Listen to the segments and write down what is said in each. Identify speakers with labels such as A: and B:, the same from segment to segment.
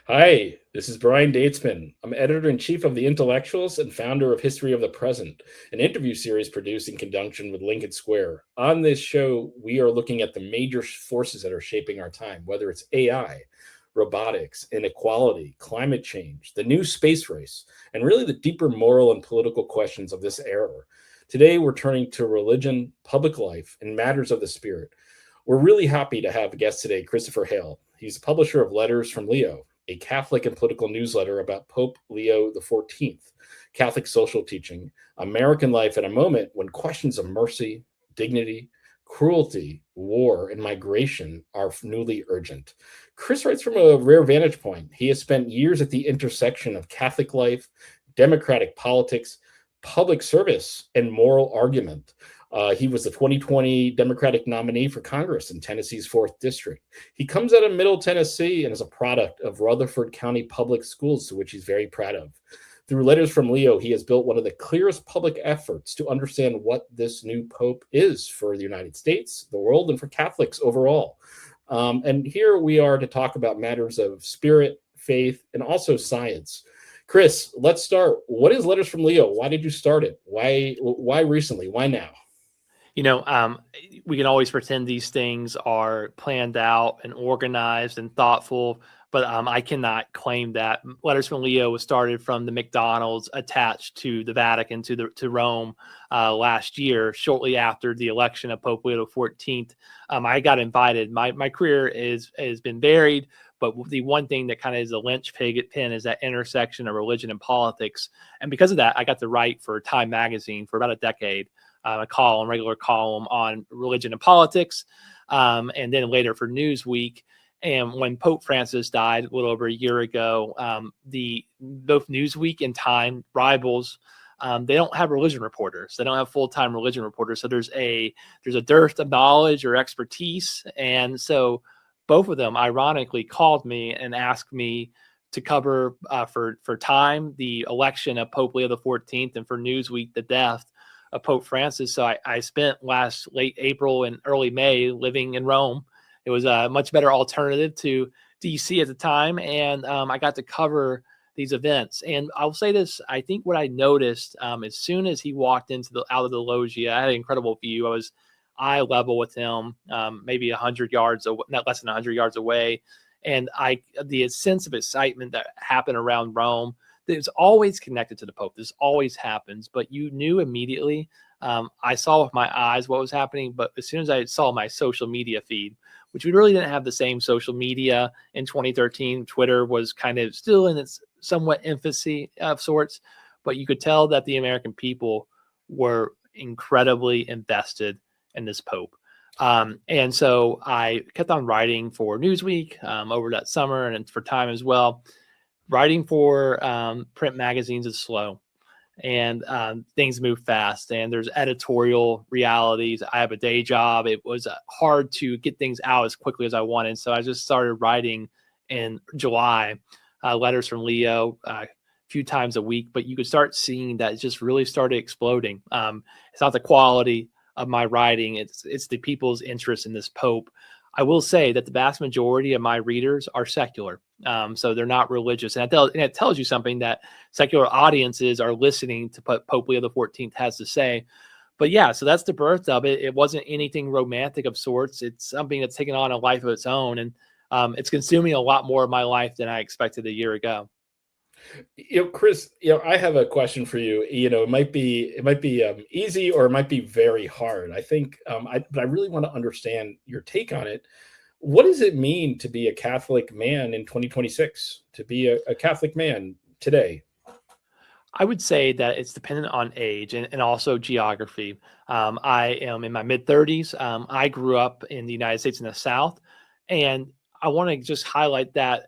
A: Hi, this is Brian Daitzman. I'm editor-in-chief of The Intellectuals and founder of History of the Present, an interview series produced in conjunction with Lincoln Square. On this show, we are looking at the major forces that are shaping our time, whether it's AI, robotics, inequality, climate change, the new space race, and really the deeper moral and political questions of this era. Today, we're turning to religion, public life, and matters of the spirit. We're really happy to have a guest today, Christopher Hale. He's the publisher of Letters from Leo, a Catholic and political newsletter about Pope Leo XIV, Catholic social teaching, American life at a moment when questions of mercy, dignity, cruelty, war, and migration are newly urgent. Chris writes from a rare vantage point. He has spent years at the intersection of Catholic life, democratic politics, public service, and moral argument. He was the 2020 Democratic nominee for Congress in Tennessee's 4th District. He comes out of Middle Tennessee and is a product of Rutherford County Public Schools, to which he's very proud of. Through Letters from Leo, he has built one of the clearest public efforts to understand what this new Pope is for the United States, the world, and for Catholics overall. And here we are to talk about matters of spirit, faith, and also science. Chris, let's start. What is Letters from Leo? Why did you start it? Why recently? Why now?
B: We can always pretend these things are planned out and organized and thoughtful, but I cannot claim that. Letters from Leo was started from the McDonald's attached to the Vatican to Rome last year, shortly after the election of Pope Leo XIV. I got invited. My career has been varied, but the one thing that kind of is a linchpin is that intersection of religion and politics. And because of that, I got to write for Time magazine for about a decade. A regular column on religion and politics, and then later for Newsweek. And when Pope Francis died a little over a year ago, both Newsweek and Time rivals. They don't have religion reporters. They don't have full-time religion reporters. So there's a dearth of knowledge or expertise, and so both of them ironically called me and asked me to cover for Time the election of Pope Leo XIV, and for Newsweek the death of Pope Francis. So I spent late April and early May living in Rome. It was a much better alternative to DC at the time. And I got to cover these events. And I'll say this, I think what I noticed as soon as he walked out of the loggia, I had an incredible view. I was eye level with him, maybe 100 yards, not less than 100 yards away. And the sense of excitement that happened around Rome, it's always connected to the Pope. This always happens, but you knew immediately. I saw with my eyes what was happening, but as soon as I saw my social media feed, which we really didn't have the same social media in 2013, Twitter was kind of still in its somewhat infancy of sorts, but you could tell that the American people were incredibly invested in this Pope. And so I kept on writing for Newsweek over that summer and for Time as well. Writing for print magazines is slow, and things move fast, and there's editorial realities. I have a day job. It was hard to get things out as quickly as I wanted. So I just started writing in July, Letters from Leo, a few times a week, but you could start seeing that it just really started exploding. It's not the quality of my writing. It's the people's interest in this Pope. I will say that the vast majority of my readers are secular. So they're not religious. And it tells you something, that secular audiences are listening to what Pope Leo XIV has to say. But yeah, so that's the birth of it. It wasn't anything romantic of sorts. It's something that's taken on a life of its own. And it's consuming a lot more of my life than I expected a year ago.
A: Chris, I have a question for you. It might be easy, or it might be very hard. I think, but I really want to understand your take on it. What does it mean to be a Catholic man in 2026? To be a Catholic man today?
B: I would say that it's dependent on age and also geography. I am in my mid-30s. I grew up in the United States in the South, and I want to just highlight that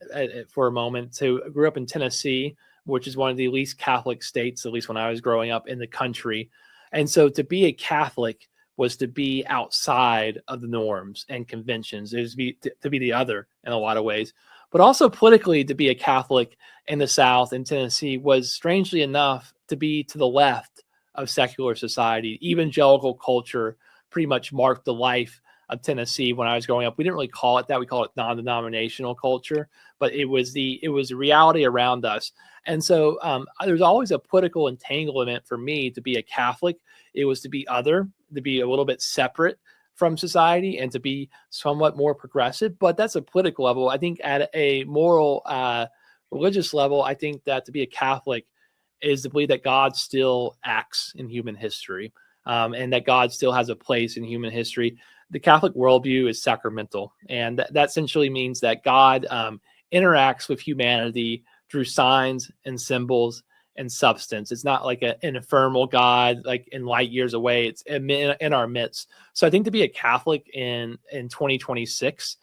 B: for a moment. So I grew up in Tennessee, which is one of the least Catholic states, at least when I was growing up, in the country. And so to be a Catholic was to be outside of the norms and conventions. It was to be the other in a lot of ways. But also politically, to be a Catholic in the South, in Tennessee, was strangely enough to be to the left of secular society. Evangelical culture pretty much marked the life Tennessee when I was growing up. We didn't really call it that. We called it non-denominational culture, but it was the reality around us. And so there's always a political entanglement for me to be a Catholic. It was to be other, to be a little bit separate from society, and to be somewhat more progressive. But that's a political level. I think at a moral, religious level, I think that to be a Catholic is to believe that God still acts in human history, and that God still has a place in human history. The Catholic worldview is sacramental, and that essentially means that God interacts with humanity through signs and symbols and substance. It's not like an ephemeral God, like in light years away. It's in our midst. So I think to be a Catholic in 2026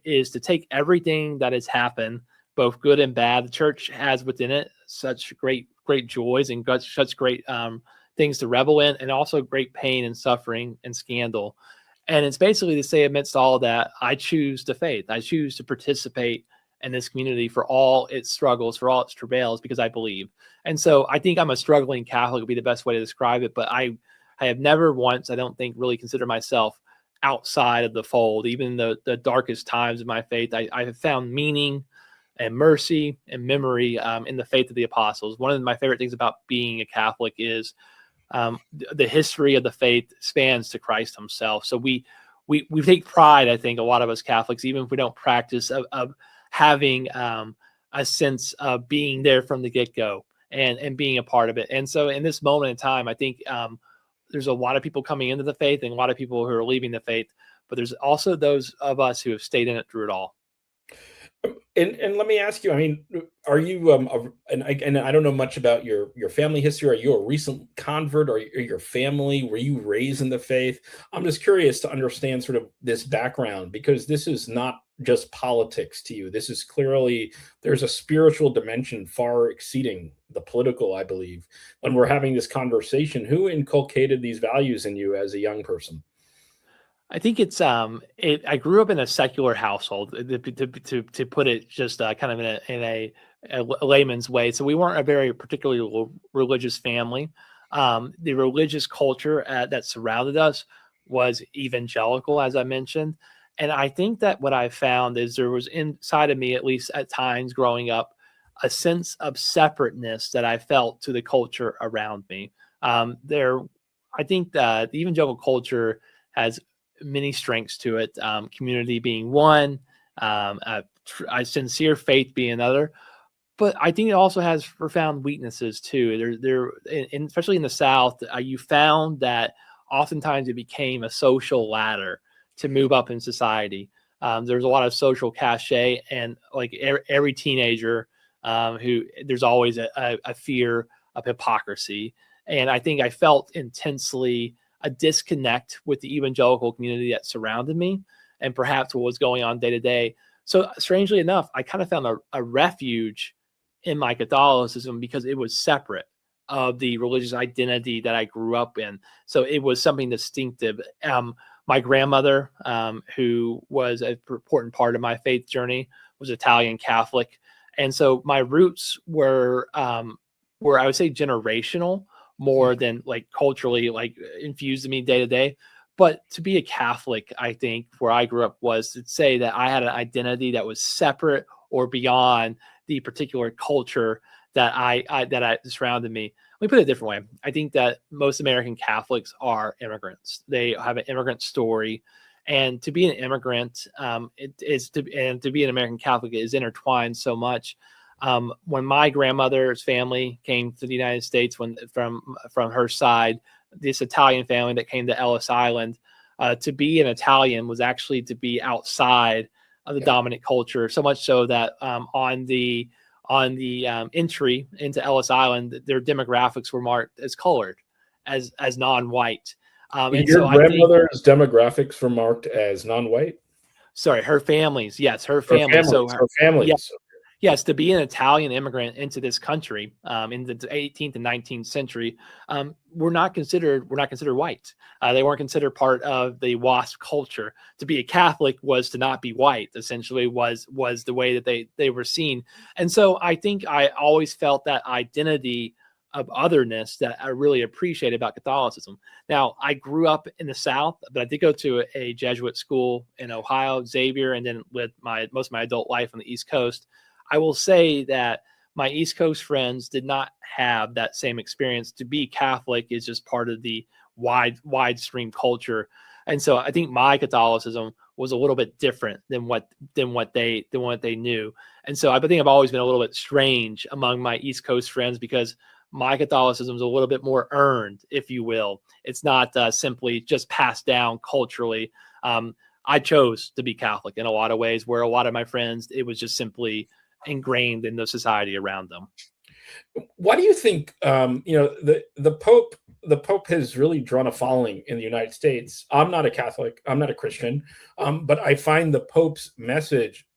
B: is to take everything that has happened, both good and bad. The church has within it such great joys and such great things to revel in, and also great pain and suffering and scandal. And it's basically to say, amidst all of that, I choose the faith. I choose to participate in this community for all its struggles, for all its travails, because I believe. And so I think I'm a struggling Catholic would be the best way to describe it. But I have never once, I don't think, really considered myself outside of the fold. Even in the darkest times of my faith, I have found meaning and mercy and memory in the faith of the apostles. One of my favorite things about being a Catholic is the history of the faith spans to Christ himself. So we take pride, I think, a lot of us Catholics, even if we don't practice, of having a sense of being there from the get-go and being a part of it. And so in this moment in time, I think there's a lot of people coming into the faith and a lot of people who are leaving the faith, but there's also those of us who have stayed in it through it all.
A: And let me ask you, I mean, are you and I don't know much about your family history. Are you a recent convert, or your family, were you raised in the faith? I'm just curious to understand sort of this background, because this is not just politics to you. This is clearly, there's a spiritual dimension far exceeding the political, I believe. When we're having this conversation, who inculcated these values in you as a young person?
B: I think it's I grew up in a secular household, to put it just kind of in a layman's way. So we weren't a very particularly religious family. The religious culture that surrounded us was evangelical, as I mentioned. And I think that what I found is there was inside of me, at least at times growing up, a sense of separateness that I felt to the culture around me. I think that the evangelical culture has many strengths to it. Community being one, a sincere faith being another. But I think it also has profound weaknesses too. Especially in the South, you found that oftentimes it became a social ladder to move up in society. There's a lot of social cachet, and like every teenager, who there's always a fear of hypocrisy. And I think I felt intensely a disconnect with the evangelical community that surrounded me, and perhaps what was going on day to day. So strangely enough, I kind of found a refuge in my Catholicism because it was separate of the religious identity that I grew up in. So it was something distinctive. My grandmother, who was an important part of my faith journey, was Italian Catholic. And so my roots were I would say generational, more than like culturally like infused in me day to day. But to be a Catholic, I think where I grew up was to say that I had an identity that was separate or beyond the particular culture that I surrounded me. Let me put it a different way. I think that most American Catholics are immigrants. They have an immigrant story, and to be an immigrant, to be an American Catholic is intertwined so much. When my grandmother's family came to the United States, from her side, this Italian family that came to Ellis Island, to be an Italian was actually to be outside of the dominant culture. So much so that on the entry into Ellis Island, their demographics were marked as colored, as non-white.
A: And your grandmother's demographics were marked as non-white?
B: Sorry, her family's. Yes, her family.
A: Her families.
B: Yes. Yes, to be an Italian immigrant into this country in the 18th and 19th century, were not considered white. They weren't considered part of the WASP culture. To be a Catholic was to not be white. Essentially, was the way that they were seen. And so I think I always felt that identity otherness that I really appreciate about Catholicism. Now, I grew up in the South, but I did go to a Jesuit school in Ohio, Xavier, and then with most of my adult life on the East Coast. I will say that my East Coast friends did not have that same experience. To be Catholic is just part of the wide stream culture. And so I think my Catholicism was a little bit different than what they knew. And so I think I've always been a little bit strange among my East Coast friends because my Catholicism is a little bit more earned, if you will. It's not simply just passed down culturally. I chose to be Catholic in a lot of ways, where a lot of my friends, it was just simply ingrained in the society around them.
A: Why do you think the Pope has really drawn a following in the United States? I'm not a Catholic, I'm not a Christian, but I find the Pope's message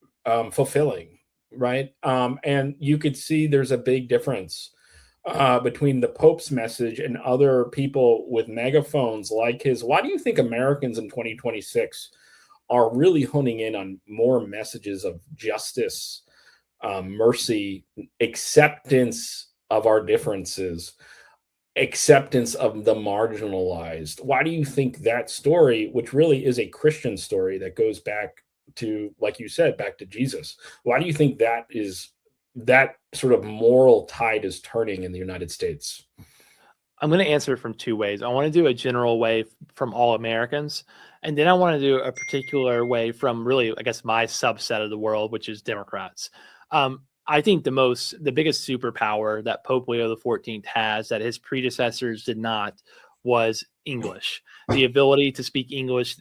A: fulfilling, right? And you could see there's a big difference between the Pope's message and other people with megaphones like his. Why do you think Americans in 2026 are really honing in on more messages of justice, mercy, acceptance of our differences, acceptance of the marginalized? Why do you think that story, which really is a Christian story that goes back to, like you said, back to Jesus, why do you think that sort of moral tide is turning in the United States?
B: I'm going to answer it from two ways. I want to do a general way from all Americans, and then I want to do a particular way from really, I guess, my subset of the world, which is Democrats. I think the biggest superpower that Pope Leo XIV has that his predecessors did not was English. The ability to speak English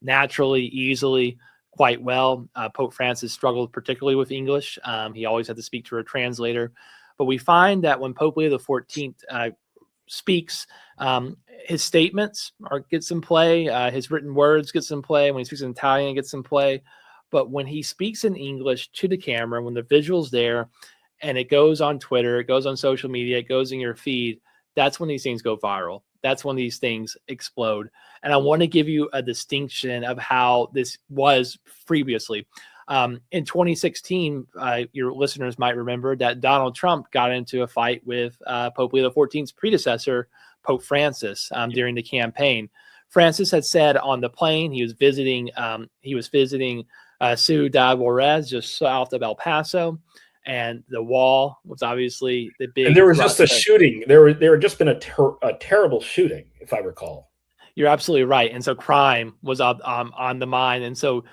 B: naturally, easily, quite well. Pope Francis struggled particularly with English. He always had to speak to a translator. But we find that when Pope Leo XIV speaks, his statements get some play. His written words get some play. When he speaks in Italian, it gets some play. But when he speaks in English to the camera, when the visual's there and it goes on Twitter, it goes on social media, it goes in your feed, that's when these things go viral. That's when these things explode. And I want to give you a distinction of how this was previously. In 2016, your listeners might remember that Donald Trump got into a fight with Pope Leo XIV's predecessor, Pope Francis, during the campaign. Francis had said on the plane he was visiting Ciudad Juarez, just south of El Paso, and the wall was obviously the big.
A: And there was just a shooting. There had just been a terrible shooting, if I recall.
B: You're absolutely right, and so crime was on the mind, and so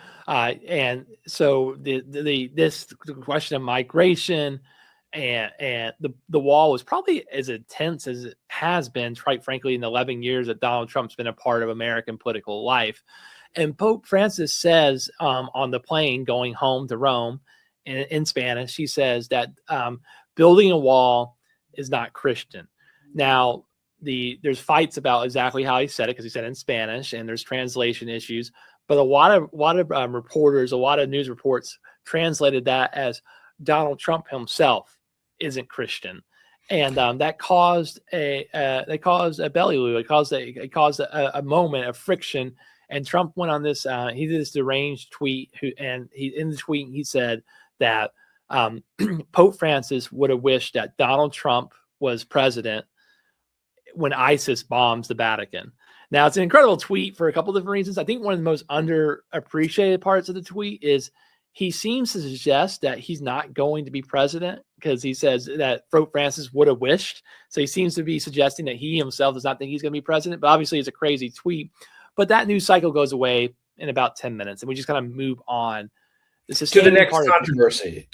B: this question of migration and the wall was probably as intense as it has been, quite frankly, in the 11 years that Donald Trump's been a part of American political life. And Pope Francis says on the plane going home to Rome in Spanish, he says that building a wall is not Christian. Now, there's fights about exactly how he said it because he said it in Spanish, and there's translation issues. But a lot of reporters, a lot of news reports translated that as Donald Trump himself isn't Christian, and that caused a belly-loo. It caused a moment of friction. And Trump went on this. He did this deranged tweet, in the tweet he said that Pope Francis would have wished that Donald Trump was president when ISIS bombs the Vatican. Now, it's an incredible tweet for a couple different reasons. I think one of the most underappreciated parts of the tweet is he seems to suggest that he's not going to be president because he says that Pope Francis would have wished. So he seems to be suggesting that he himself does not think he's going to be president. But obviously, it's a crazy tweet. But that news cycle goes away in about 10 minutes, and we just kind of move on.
A: To the next controversy.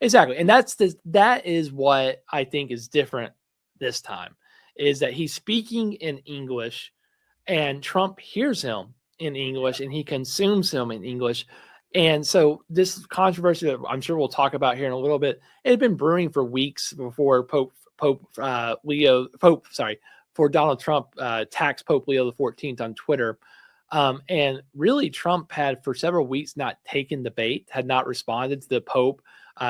B: Exactly. And that is what I think is different this time, is that he's speaking in English, and Trump hears him in English, and he consumes him in English. And so this controversy that I'm sure we'll talk about here in a little bit, it had been brewing for weeks before for Donald Trump taxed Pope Leo XIV on Twitter. And really, Trump had for several weeks not taken the bait, had not responded to the Pope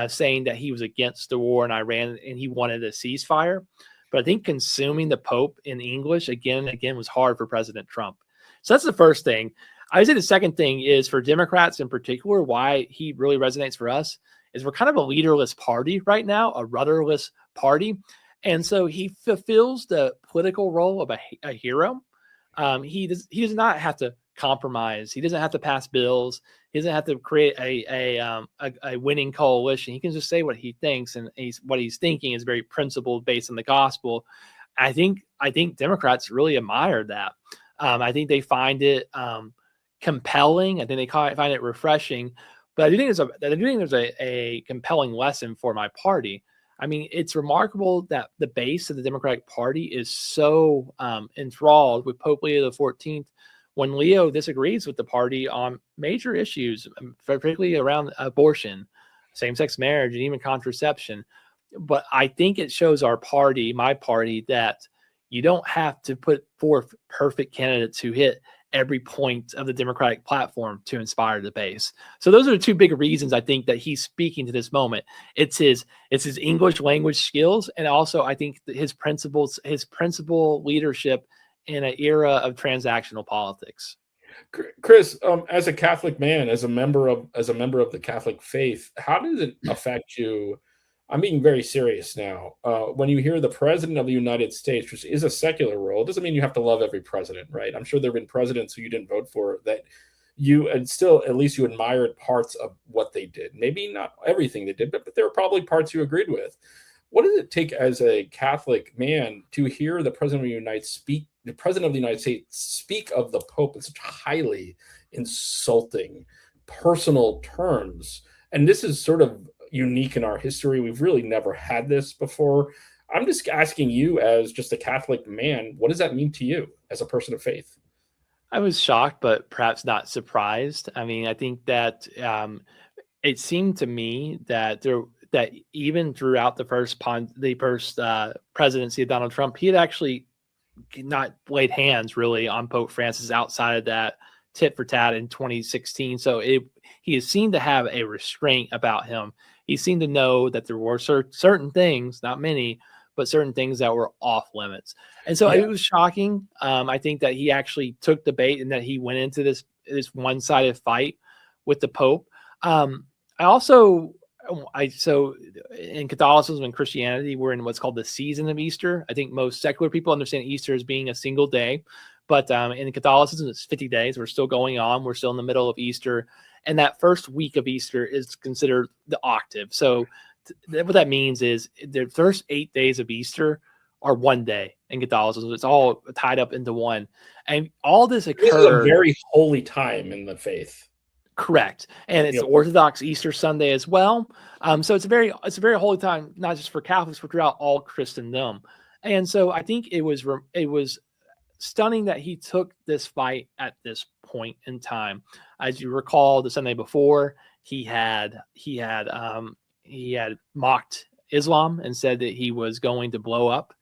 B: saying that he was against the war in Iran and he wanted a ceasefire. But I think consuming the Pope in English again and again was hard for President Trump. So that's the first thing. I would say the second thing is for Democrats in particular, why he really resonates for us is we're kind of a leaderless party right now, a rudderless party. And so he fulfills the political role of a hero. He does not have to compromise. He doesn't have to pass bills. He doesn't have to create a winning coalition. He can just say what he thinks, and what he's thinking is very principled, based on the gospel. I think Democrats really admire that. I think they find it compelling. I think they find it refreshing. But I do think there's a compelling lesson for my party. I mean, it's remarkable that the base of the Democratic Party is so enthralled with Pope Leo XIV, when Leo disagrees with the party on major issues, particularly around abortion, same-sex marriage, and even contraception. But I think it shows my party, that you don't have to put forth perfect candidates who hit every point of the Democratic platform to inspire the base. So those are the two big reasons I think that he's speaking to this moment. It's his English language skills, and also I think his principle leadership in an era of transactional politics.
A: Chris, as a Catholic man, as a member of the Catholic faith, how does it affect you? I'm being very serious now. When you hear the president of the United States, which is a secular role, it doesn't mean you have to love every president, right? I'm sure there have been presidents who you didn't vote for that and still at least you admired parts of what they did. Maybe not everything they did, but there were probably parts you agreed with. What does it take as a Catholic man to hear the president of the United States speak of the Pope in such highly insulting, personal terms? And this is sort of unique in our history. We've really never had this before. I'm just asking you, as just a Catholic man, what does that mean to you as a person of faith?
B: I was shocked, but perhaps not surprised. I mean, I think that it seemed to me that even throughout the first presidency of Donald Trump, he had actually not laid hands really on Pope Francis outside of that tit for tat in 2016. So he has seemed to have a restraint about him. He seemed to know that there were certain things, not many, but certain things that were off limits. And so it was shocking. I think that he actually took the bait, and that he went into this one-sided fight with the Pope. So in Catholicism and Christianity, we're in what's called the season of Easter. I think most secular people understand Easter as being a single day, but in Catholicism, it's 50 days. We're still going on. We're still in the middle of Easter. And that first week of Easter is considered the octave. So what that means is the first 8 days of Easter are one day in Catholicism. It's all tied up into one. And all this occurred.
A: This is a very holy time in the faith.
B: Correct. And it's the Orthodox Easter Sunday as well. So it's a very holy time, not just for Catholics, but throughout all Christendom. And so I think it was stunning that he took this fight at this point in time. As you recall, the Sunday before, he had mocked Islam and said that he was going to blow up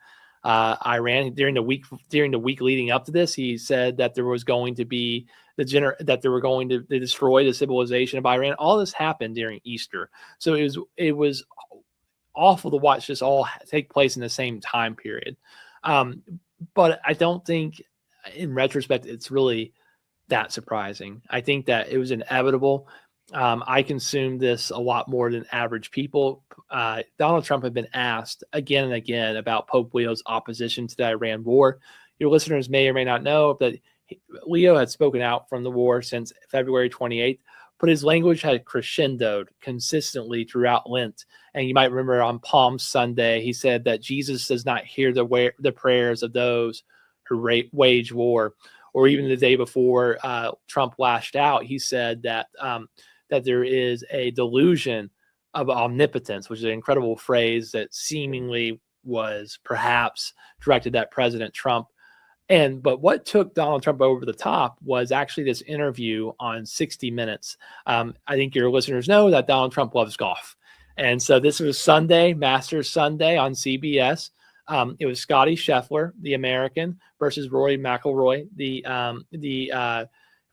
B: Iran. During the week leading up to this, he said that there was going to be that they were going to destroy the civilization of Iran. All this happened during Easter, so it was awful to watch this all take place in the same time period. But I don't think, in retrospect, it's really that surprising. I think that it was inevitable. I consumed this a lot more than average people. Donald Trump had been asked again and again about Pope Leo's opposition to the Iran war. Your listeners may or may not know that Leo had spoken out from the war since February 28th, but his language had crescendoed consistently throughout Lent. And you might remember on Palm Sunday, he said that Jesus does not hear the prayers of those who wage war. Or even the day before Trump lashed out, he said that there is a delusion of omnipotence, which is an incredible phrase that seemingly was perhaps directed at President Trump. But what took Donald Trump over the top was actually this interview on 60 Minutes. I think your listeners know that Donald Trump loves golf. And so this was Sunday, Masters Sunday on CBS. It was Scotty Scheffler, the American, versus Rory McIlroy,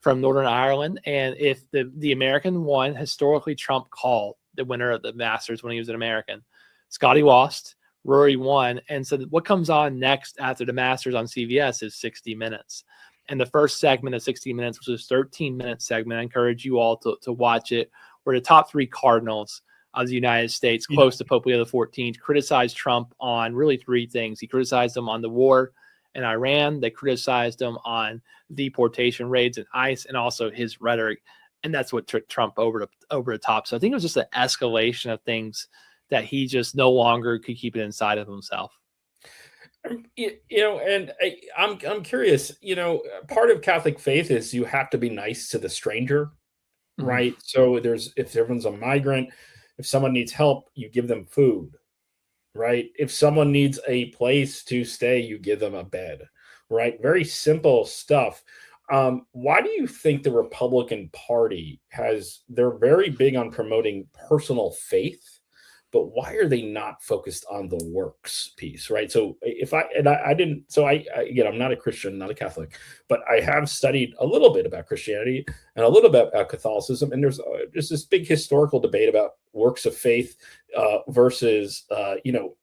B: from Northern Ireland. And if the American won, historically Trump called the winner of the Masters when he was an American. Scotty lost, Rory won. And so what comes on next after the Masters on CBS is 60 Minutes. And the first segment of 60 Minutes was a 13-minute segment. I encourage you all to watch it, where the top three cardinals of the United States, close to Pope Leo XIV, criticized Trump on really three things. He criticized him on the war in Iran. They criticized him on deportation raids and ICE, and also his rhetoric. And that's what took Trump over the top. So I think it was just an escalation of things that he just no longer could keep it inside of himself.
A: And I'm curious. Part of Catholic faith is you have to be nice to the stranger, right? So if everyone's a migrant, if someone needs help, you give them food, right? If someone needs a place to stay, you give them a bed, right? Very simple stuff. Why do you think the Republican Party they're very big on promoting personal faith, but why are they not focused on the works piece, right? So again, I'm not a Christian, not a Catholic, but I have studied a little bit about Christianity and a little bit about Catholicism. And there's just this big historical debate about works of faith versus,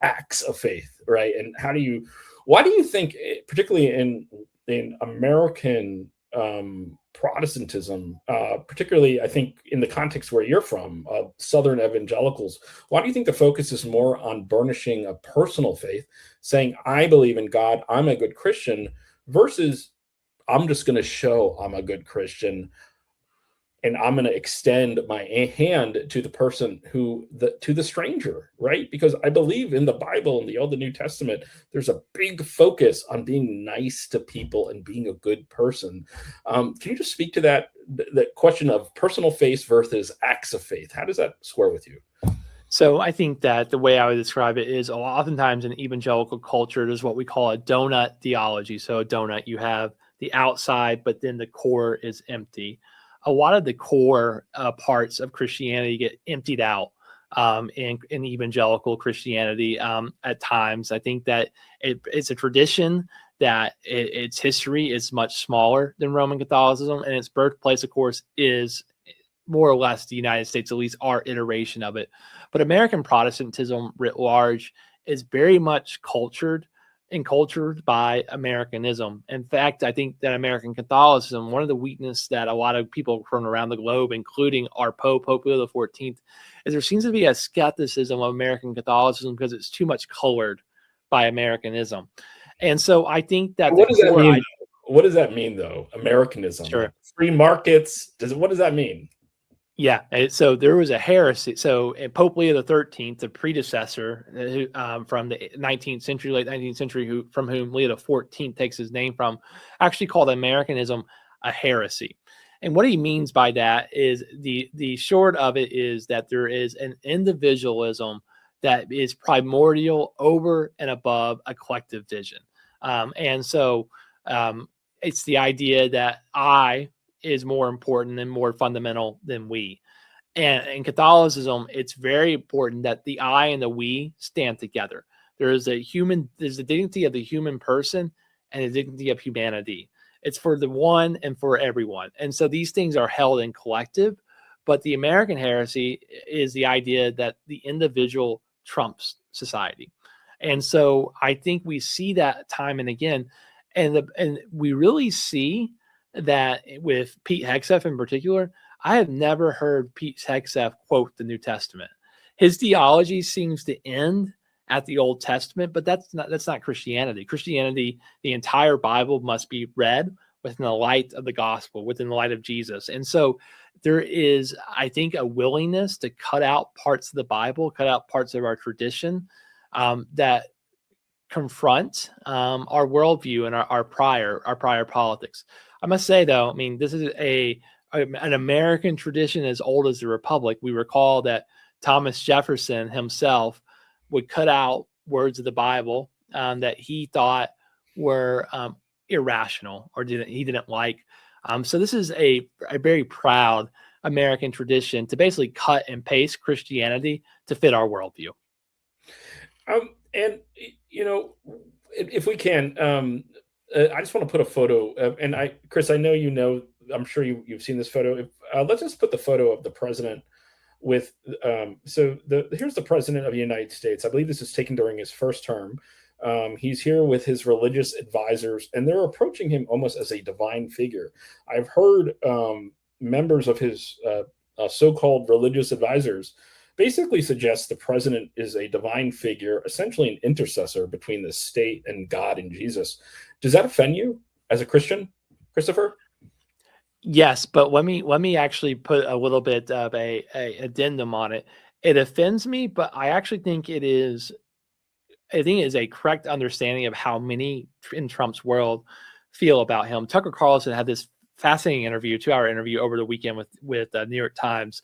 A: acts of faith, right? And why do you think, particularly in American Protestantism, particularly, I think, in the context where you're from, Southern evangelicals, why do you think the focus is more on burnishing a personal faith, saying, I believe in God, I'm a good Christian, versus I'm just going to show I'm a good Christian, and I'm going to extend my hand to the person to the stranger, right? Because I believe in the Bible, in the Old and New Testament, there's a big focus on being nice to people and being a good person. Can you just speak to that question of personal faith versus acts of faith? How does that square with you?
B: So I think that the way I would describe it is oftentimes in evangelical culture, there's what we call a donut theology. So a donut, you have the outside, but then the core is empty. A lot of the core parts of Christianity get emptied out in evangelical Christianity at times. I think that it's a tradition that its history is much smaller than Roman Catholicism, and its birthplace, of course, is more or less the United States, at least our iteration of it. But American Protestantism writ large is very much cultured by Americanism. In fact, I think that American Catholicism, one of the weaknesses that a lot of people from around the globe, including our Pope Leo XIV, is there seems to be a skepticism of American Catholicism because it's too much colored by Americanism. And so I think that
A: what does that mean? What does that mean, though? Americanism,
B: sure.
A: Like free markets. What does that mean?
B: Yeah, so there was a heresy. So Pope Leo XIII, the predecessor from the 19th century, late 19th century, from whom Leo XIV takes his name from, actually called Americanism a heresy. And what he means by that is the short of it is that there is an individualism that is primordial over and above a collective vision. And so it's the idea that I is more important and more fundamental than we. And in Catholicism, it's very important that the I and the we stand together. There's the dignity of the human person and the dignity of humanity. It's for the one and for everyone. And so these things are held in collective, but the American heresy is the idea that the individual trumps society. And so I think we see that time and again, and we really see that with Pete Hegseth in particular. I have never heard Pete Hegseth quote the New Testament. His theology seems to end at the Old Testament, but that's not Christianity. Christianity, the entire Bible must be read within the light of the gospel, within the light of Jesus. And so there is, I think, a willingness to cut out parts of the Bible, cut out parts of our tradition that confront our worldview and our prior politics. I must say, though, I mean, this is an American tradition as old as the Republic. We recall that Thomas Jefferson himself would cut out words of the Bible that he thought were irrational or he didn't like. So this is a very proud American tradition to basically cut and paste Christianity to fit our worldview.
A: And if we can, I just want to put a photo of, and Chris, I know I'm sure you've seen this photo. Let's just put the photo of the president with. Here's the president of the United States. I believe this is taken during his first term. He's here with his religious advisors, and they're approaching him almost as a divine figure. I've heard members of his so-called religious advisors basically suggests the president is a divine figure, essentially an intercessor between the state and God and Jesus. Does that offend you as a Christian, Christopher?
B: Yes, but let me actually put a little bit of a addendum on it. It offends me, but I think it is a correct understanding of how many in Trump's world feel about him. Tucker Carlson had this fascinating interview, 2-hour interview over the weekend with New York Times,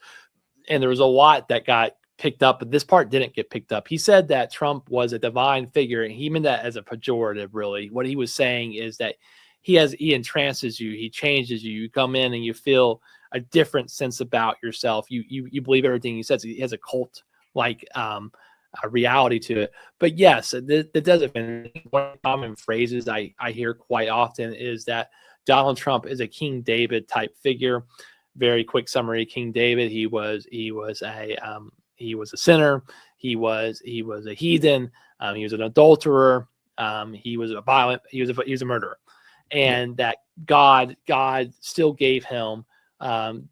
B: and there was a lot that got picked up, but this part didn't get picked up. He said that Trump was a divine figure, and he meant that as a pejorative, really. What he was saying is that he entrances you, he changes you. You come in and you feel a different sense about yourself. You believe everything he says. He has a cult like a reality to it. But yes, that doesn't mean one of the common phrases I hear quite often is that Donald Trump is a King David type figure. Very quick summary: King David, he was a sinner, he was a heathen, he was an adulterer, he was a murderer, and that God still gave him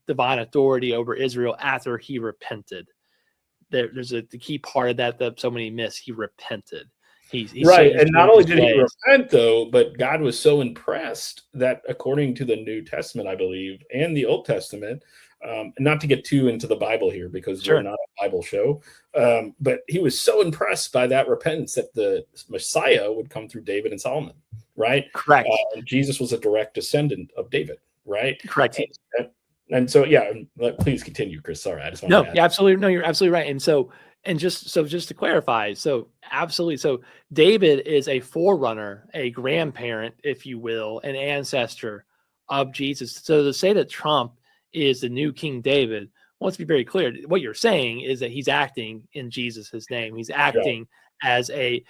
B: divine authority over Israel after he repented. There's the key part of that so many miss. He repented. He
A: Right. And not only did he
B: ways.
A: repent, though, but God was so impressed that according to the New Testament, I believe, and the Old Testament, and not to get too into the Bible here because
B: Sure.
A: we're not a Bible show, but he was so impressed by that repentance that the Messiah would come through David and Solomon, right?
B: Correct.
A: Jesus was a direct descendant of David, right?
B: Correct.
A: And so, yeah, please continue, Chris. Sorry, I just want to add.
B: Absolutely. No, you're absolutely right. And just to clarify, absolutely. So David is a forerunner, a grandparent, if you will, an ancestor of Jesus. So to say that Trump is the new King David, well, let's be very clear. What you're saying is that he's acting in Jesus's name. He's acting as a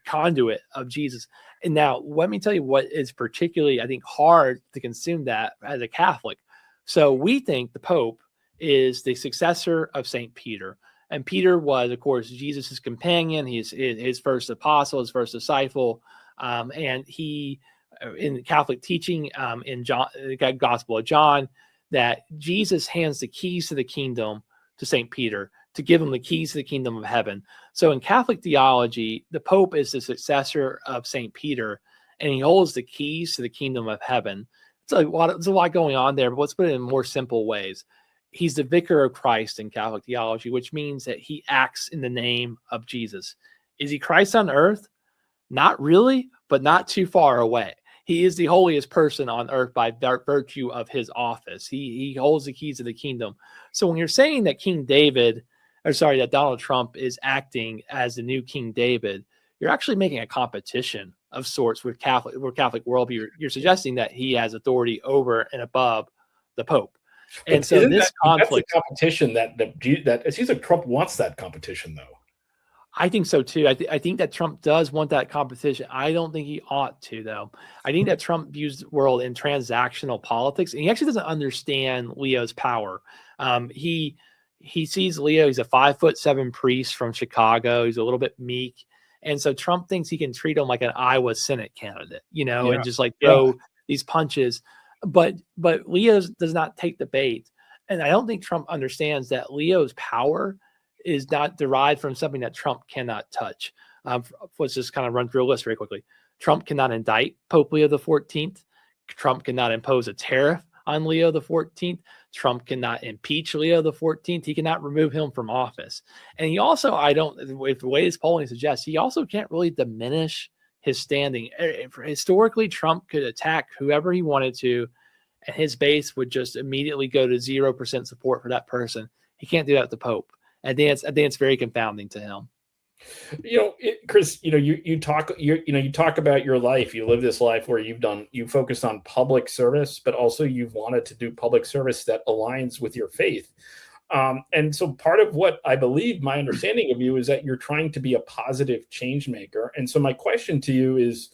B: conduit of Jesus. And now let me tell you what is particularly, I think, hard to consume that as a Catholic. So we think the Pope is the successor of St. Peter. And Peter was, of course, Jesus's companion. He's his first apostle, his first disciple. And he, in Catholic teaching, in John, the Gospel of John, that Jesus hands the keys to the kingdom to St. Peter to give him the keys to the kingdom of heaven. So in Catholic theology, the Pope is the successor of St. Peter, and he holds the keys to the kingdom of heaven. There's a lot going on there, but let's put it in more simple ways. He's the vicar of Christ in Catholic theology, which means that he acts in the name of Jesus. Is he Christ on earth? Not really, but not too far away. He is the holiest person on earth by virtue of his office. He holds the keys of the kingdom. So when you're saying that that Donald Trump is acting as the new King David, you're actually making a competition of sorts with Catholic worldview. You're suggesting that he has authority over and above the Pope. And so this conflict,
A: that's the competition that it seems like Trump wants that competition, though.
B: I think so too. I think that Trump does want that competition. I don't think he ought to, though. I think that Trump views the world in transactional politics, and he actually doesn't understand Leo's power. He sees Leo. He's a 5'7" priest from Chicago. He's a little bit meek, and so Trump thinks he can treat him like an Iowa Senate candidate, and just like throw these punches. But Leo does not take the bait, and I don't think Trump understands that Leo's power is not derived from something that Trump cannot touch. Let's just kind of run through a list very quickly. Trump cannot indict Pope Leo XIV. Trump cannot impose a tariff on Leo XIV. Trump cannot impeach Leo XIV. He cannot remove him from office. And he also, with the way his polling suggests, he also can't really diminish his standing. Historically, Trump could attack whoever he wanted to, and his base would just immediately go to 0% support for that person. He can't do that with the Pope. I think it's very confounding to him.
A: Chris, you talk about your life. You live this life where you focus on public service, but also you've wanted to do public service that aligns with your faith. And so part of what I believe, my understanding of you, is that you're trying to be a positive change maker. And so my question to you is,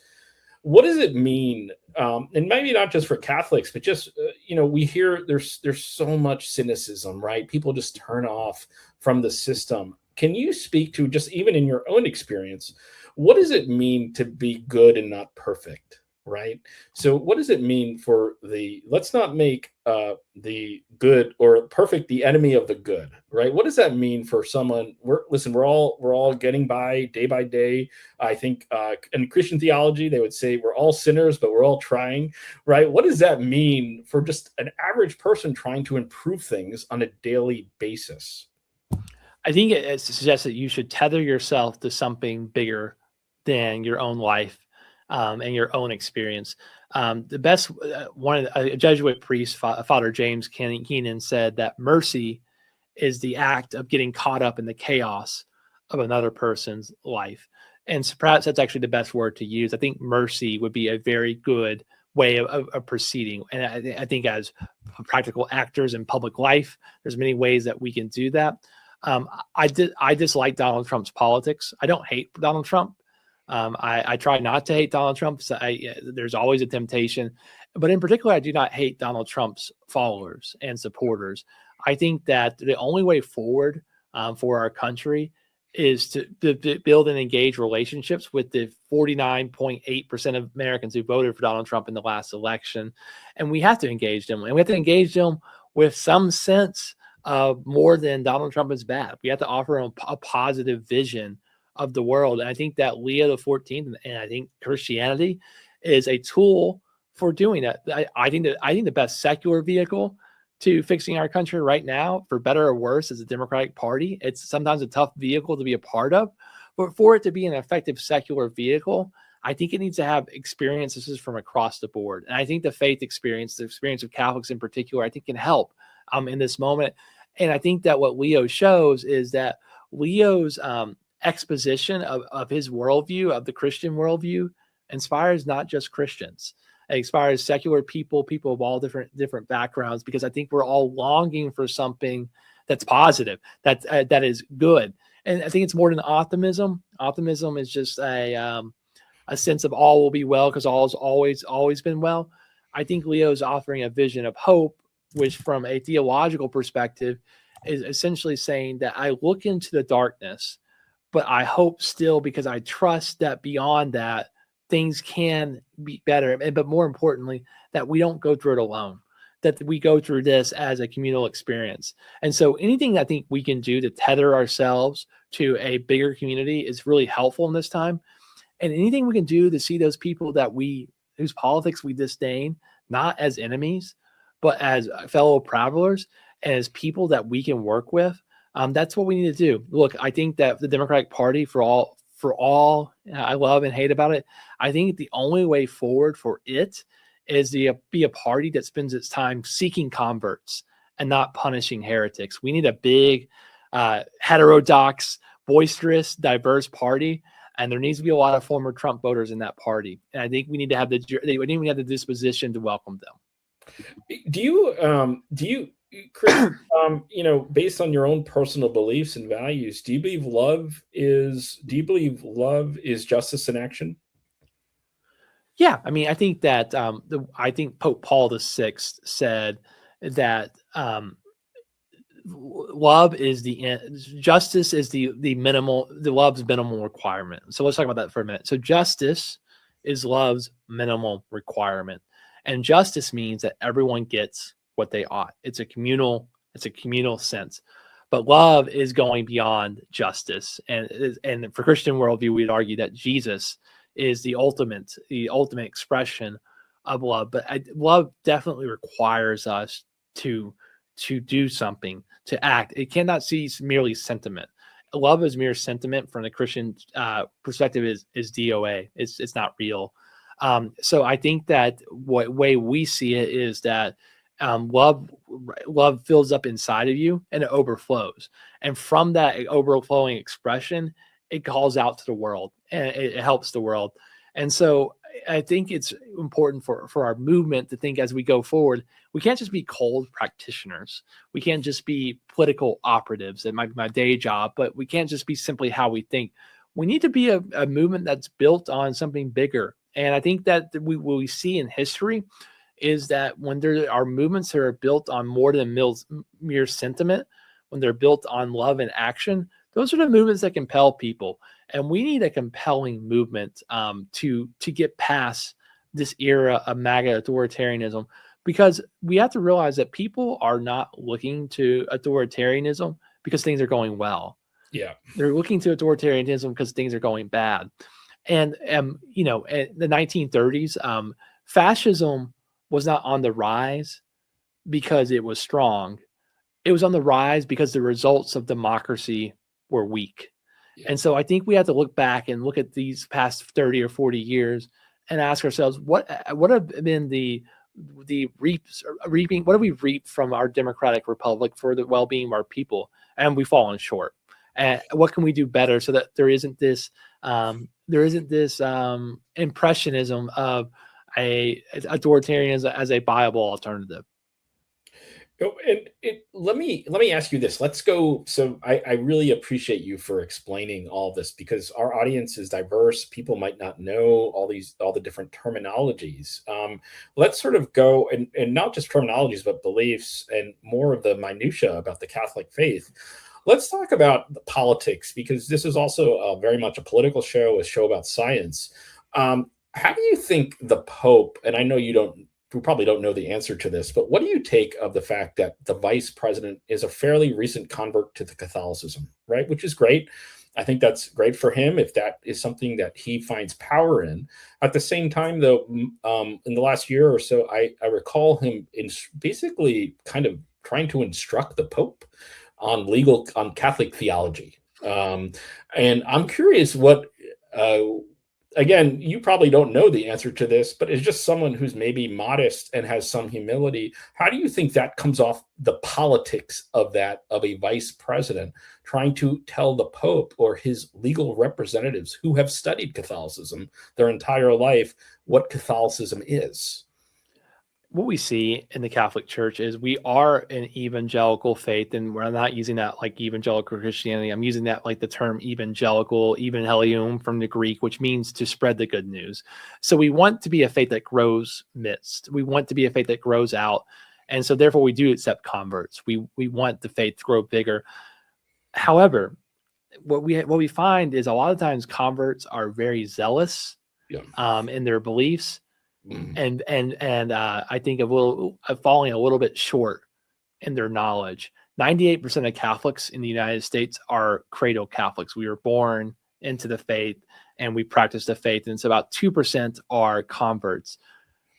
A: what does it mean? And maybe not just for Catholics, but just, we hear there's so much cynicism, right? People just turn off from the system. Can you speak to, just even in your own experience, what does it mean to be good and not perfect, right? So what does it mean for let's not make the good or perfect the enemy of the good, right? What does that mean for someone? We're all getting by day. I think in Christian theology, they would say we're all sinners, but we're all trying, right? What does that mean for just an average person trying to improve things on a daily basis?
B: I think it suggests that you should tether yourself to something bigger than your own life and your own experience. The best one of a Jesuit priest, Father James Keenan, said that mercy is the act of getting caught up in the chaos of another person's life. And so perhaps that's actually the best word to use. I think mercy would be a very good way of proceeding. And I think as practical actors in public life, there's many ways that we can do that. I dislike Donald Trump's politics. I don't hate Donald Trump. I try not to hate Donald Trump. So there's always a temptation, but in particular, I do not hate Donald Trump's followers and supporters. I think that the only way forward for our country is to build and engage relationships with the 49.8% of Americans who voted for Donald Trump in the last election. And we have to engage them. And we have to engage them with some sense of more than Donald Trump is bad. We have to offer them a positive vision of the world. And I think that Leo XIV and I think Christianity is a tool for doing that. I think the best secular vehicle to fixing our country right now, for better or worse, is the Democratic Party. It's sometimes a tough vehicle to be a part of, but for it to be an effective secular vehicle, I think it needs to have experiences from across the board. And I think the faith experience, the experience of Catholics in particular, I think can help in this moment. And I think that what Leo shows is that Leo's exposition of his worldview, of the Christian worldview, inspires not just Christians. It inspires secular people of all different backgrounds, because I think we're all longing for something that's positive, that is good. And I think it's more than optimism. Optimism is just a sense of all will be well because all has always been well. I think Leo is offering a vision of hope, which from a theological perspective is essentially saying that I look into the darkness, but I hope still, because I trust that beyond that, things can be better. But more importantly, that we don't go through it alone, that we go through this as a communal experience. And so anything I think we can do to tether ourselves to a bigger community is really helpful in this time. And anything we can do to see those people whose politics we disdain, not as enemies, but as fellow travelers and as people that we can work with, that's what we need to do. Look, I think that the Democratic Party, for all I love and hate about it, I think the only way forward for it is to be a party that spends its time seeking converts and not punishing heretics. We need a big, heterodox, boisterous, diverse party, and there needs to be a lot of former Trump voters in that party. And I think we need to have the disposition to welcome them.
A: Do you, Chris, based on your own personal beliefs and values, do you believe love is justice in action?
B: Yeah, I mean, I think that I think Pope Paul VI said that love is justice is the love's minimal requirement. So let's talk about that for a minute. So justice is love's minimal requirement, and justice means that everyone gets what they ought. It's a communal sense. But love is going beyond justice, and for Christian worldview, we'd argue that Jesus is the ultimate expression of love. But love definitely requires us to do something, to act. It cannot see merely sentiment. Love is mere sentiment from the Christian perspective is DOA. It's not real. So I think that what way we see it is that love fills up inside of you and it overflows. And from that overflowing expression, it calls out to the world and it helps the world. And so I think it's important for our movement to think as we go forward, we can't just be cold practitioners. We can't just be political operatives at my day job, but we can't just be simply how we think. We need to be a movement that's built on something bigger. And I think that what we see in history is that when there are movements that are built on more than mere sentiment, when they're built on love and action, those are the movements that compel people. And we need a compelling movement to get past this era of MAGA authoritarianism, because we have to realize that people are not looking to authoritarianism because things are going well.
A: Yeah.
B: They're looking to authoritarianism because things are going bad. And you know, in the 1930s, fascism was not on the rise because it was strong. It was on the rise because the results of democracy were weak.
A: Yeah.
B: And so I think we have to look back and look at these past 30 or 40 years and ask ourselves, what have been the reaping, what have we reaped from our democratic republic for the well-being of our people? And we've fallen short. And what can we do better so that there isn't this impressionism of a authoritarianism as a viable alternative?
A: Oh, and let me ask you this. Let's go. So I really appreciate you for explaining all this, because our audience is diverse. People might not know all the different terminologies. Let's sort of go and not just terminologies, but beliefs and more of the minutia about the Catholic faith. Let's talk about the politics, because this is also very much a political show, a show about science. How do you think the Pope, and I know we probably don't know the answer to this, but what do you take of the fact that the vice president is a fairly recent convert to the Catholicism, right? Which is great. I think that's great for him if that is something that he finds power in. At the same time, though, in the last year or so, I recall him in basically kind of trying to instruct the Pope on Catholic theology. And I'm curious again, you probably don't know the answer to this, but as just someone who's maybe modest and has some humility, how do you think that comes off the politics of a vice president trying to tell the Pope or his legal representatives who have studied Catholicism their entire life what Catholicism is?
B: What we see in the Catholic Church is we are an evangelical faith, and we're not using that like evangelical Christianity. I'm using that like the term evangelical, evangelium from the Greek, which means to spread the good news. So we want to be a faith that grows midst. We want to be a faith that grows out. And so therefore we do accept converts. We want the faith to grow bigger. However, what we find is a lot of times converts are very zealous in their beliefs. And I think falling a little bit short in their knowledge. 98% of Catholics in the United States are cradle Catholics. We were born into the faith and we practice the faith, and it's about 2% are converts.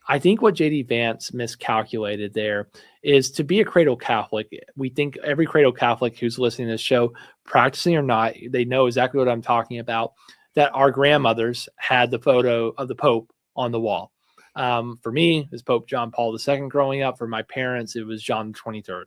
B: I think what J.D. Vance miscalculated there is to be a cradle Catholic. We think every cradle Catholic who's listening to this show, practicing or not, they know exactly what I'm talking about, that our grandmothers had the photo of the Pope on the wall. For me, it was Pope John Paul II growing up. For my parents, it was John XXIII.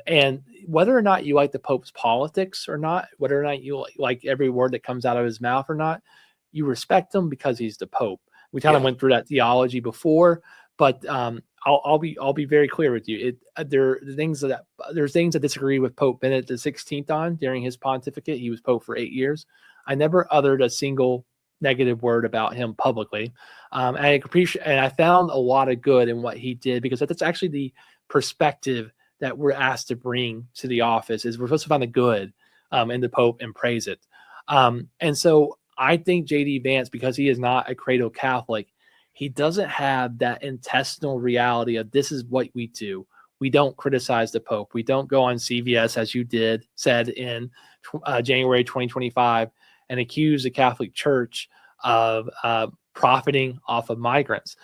B: And whether or not you like the Pope's politics or not, whether or not you like every word that comes out of his mouth or not, you respect him because he's the Pope. We kind of went through that theology before, but I'll be very clear with you. There's things that disagree with Pope Benedict XVI on during his pontificate. He was Pope for 8 years. I never uttered a single negative word about him publicly. And I appreciate, and I found a lot of good in what he did, because that's actually the perspective that we're asked to bring to the office, is we're supposed to find the good in the Pope and praise it. And so I think J.D. Vance, because he is not a cradle Catholic, he doesn't have that intestinal reality of this is what we do. We don't criticize the Pope. We don't go on CVS, as you said in January 2025, and accuse the Catholic Church of profiting off of migrants.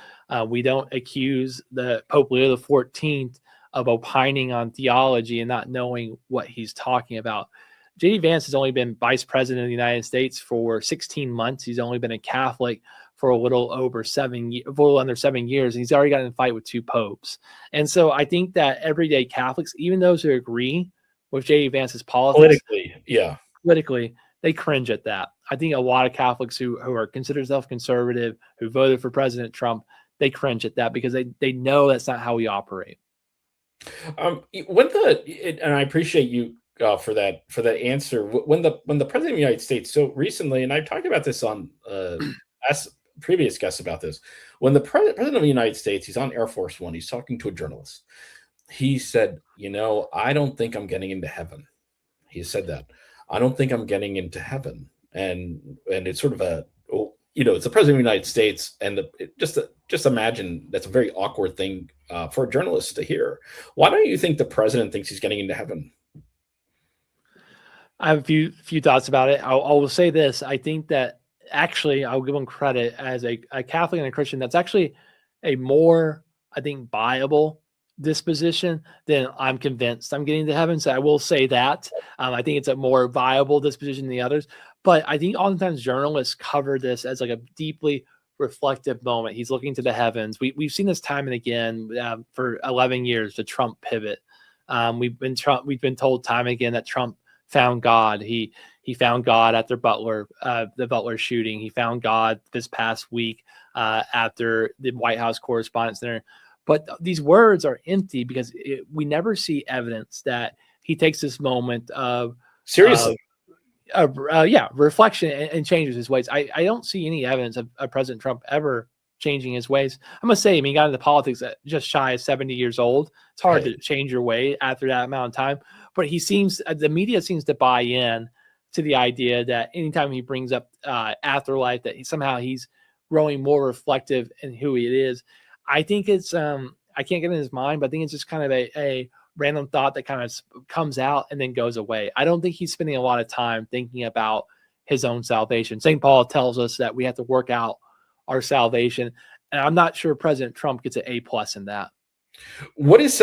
B: We don't accuse the Pope Leo XIV of opining on theology and not knowing what he's talking about. J.D. Vance has only been vice president of the United States for 16 months. He's only been a Catholic for a little under 7 years. And he's already gotten in a fight with 2 popes. And so I think that everyday Catholics, even those who agree with J.D. Vance's politics, politically, they cringe at that. I think a lot of Catholics who are considered self-conservative, who voted for President Trump, they cringe at that because they know that's not how we operate.
A: And I appreciate you for that answer. When the president of the United States, so recently, and I've talked about this on asked previous guests about this, when the president of the United States, he's on Air Force One, he's talking to a journalist. He said, I don't think I'm getting into heaven. He said that. I don't think I'm getting into heaven. And it's sort of it's the president of the United States, and just imagine that's a very awkward thing for journalists to hear. Why don't you think the president thinks he's getting into heaven?
B: I have a few thoughts about it. I will say this. I think that actually I'll give him credit as a Catholic and a Christian. That's actually a more, I think, viable disposition than I'm convinced I'm getting to heaven. So I will say that. I think it's a more viable disposition than the others. But I think oftentimes journalists cover this as like a deeply reflective moment. He's looking to the heavens. We've seen this time and again for 11 years, the Trump pivot. We've been told time and again that Trump found God. He found God after the Butler shooting. He found God this past week after the White House Correspondents' Dinner. But these words are empty because we never see evidence that he takes this moment of
A: Seriously.
B: Reflection and changes his ways. I don't see any evidence of President Trump ever changing his ways. I must say, he got into politics at just shy of 70 years old. It's hard to change your way after that amount of time. But the media seems to buy in to the idea that anytime he brings up afterlife, that he's growing more reflective in who he is. I think it's I can't get in his mind, but I think it's just kind of a random thought that kind of comes out and then goes away. I don't think he's spending a lot of time thinking about his own salvation. St. Paul tells us that we have to work out our salvation, and I'm not sure President Trump gets an A+ in that.
A: What is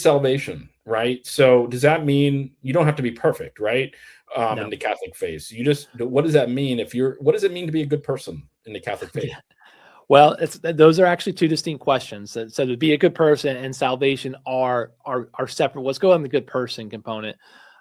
A: salvation, right? So does that mean you don't have to be perfect, right?
B: No.
A: In the Catholic faith, what does that mean? What does it mean to be a good person in the Catholic faith?
B: Yeah. Well, those are actually two distinct questions. So to be a good person and salvation are separate. Let's go on the good person component.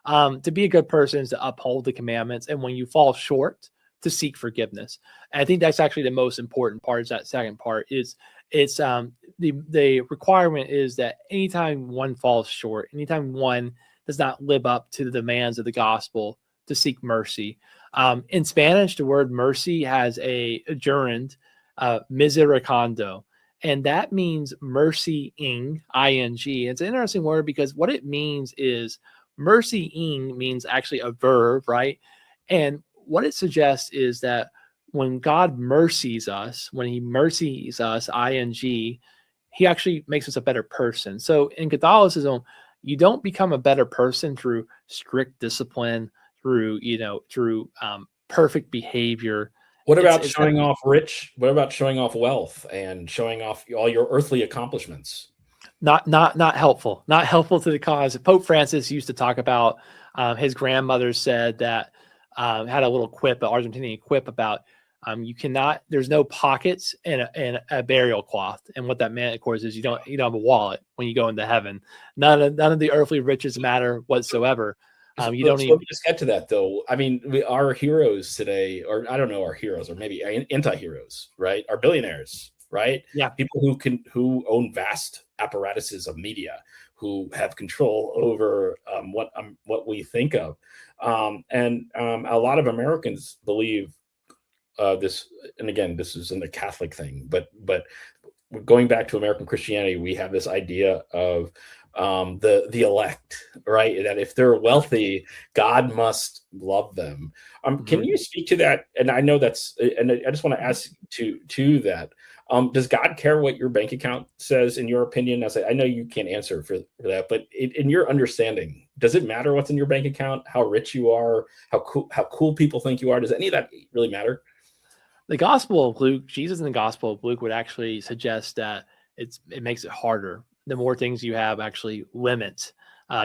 B: To be a good person is to uphold the commandments, and when you fall short, to seek forgiveness. And I think that's actually the most important part. Is that second part is the requirement is that anytime one falls short, anytime one does not live up to the demands of the gospel, to seek mercy. In Spanish, the word mercy has a gerund, misericordio, and that means mercy-ing, ing. It's an interesting word because what it means is mercy-ing means actually a verb, right? And what it suggests is that when God mercies us, when he mercies us, ing, he actually makes us a better person. So in Catholicism, you don't become a better person through strict discipline, through perfect behavior.
A: What about showing off rich? What about showing off wealth and showing off all your earthly accomplishments?
B: Not helpful. Not helpful to the cause. Pope Francis used to talk about his grandmother said that had a little quip, an Argentinian quip about you cannot. There's no pockets in a burial cloth, and what that meant, of course, is you don't have a wallet when you go into heaven. None of the earthly riches matter whatsoever. You don't even
A: just get to that though. I mean, our heroes today, or I don't know, our heroes, or maybe anti-heroes, right? Are billionaires, right?
B: Yeah.
A: People who own vast apparatuses of media, who have control over what we think of, and a lot of Americans believe this. And again, this is in the Catholic thing, but going back to American Christianity, we have this idea of the elect, right? That if they're wealthy, God must love them. Can you speak to that? And I know and I just want to ask to that. Does God care what your bank account says, in your opinion? I know you can't answer for that, but in your understanding, does it matter what's in your bank account? How rich you are? How cool people think you are? Does any of that really matter?
B: The Gospel of Luke, Jesus in the Gospel of Luke would actually suggest that it makes it harder. The more things you have actually limit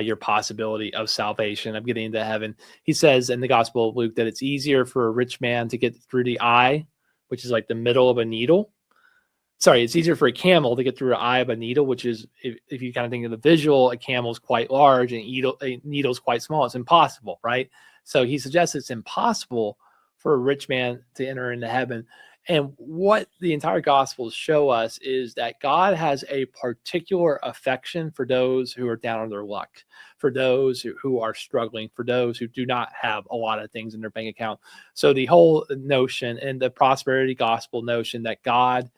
B: your possibility of salvation, of getting into heaven. He says in the Gospel of Luke that it's easier for a rich man to get through the eye, which is like the middle of a needle. Sorry, it's easier for a camel to get through the eye of a needle, which is, if you kind of think of the visual, a camel is quite large and a needle is quite small. It's impossible, right? So he suggests it's impossible for a rich man to enter into heaven. And what the entire Gospels show us is that God has a particular affection for those who are down on their luck, for those who are struggling, for those who do not have a lot of things in their bank account. So the whole notion and the prosperity gospel notion that God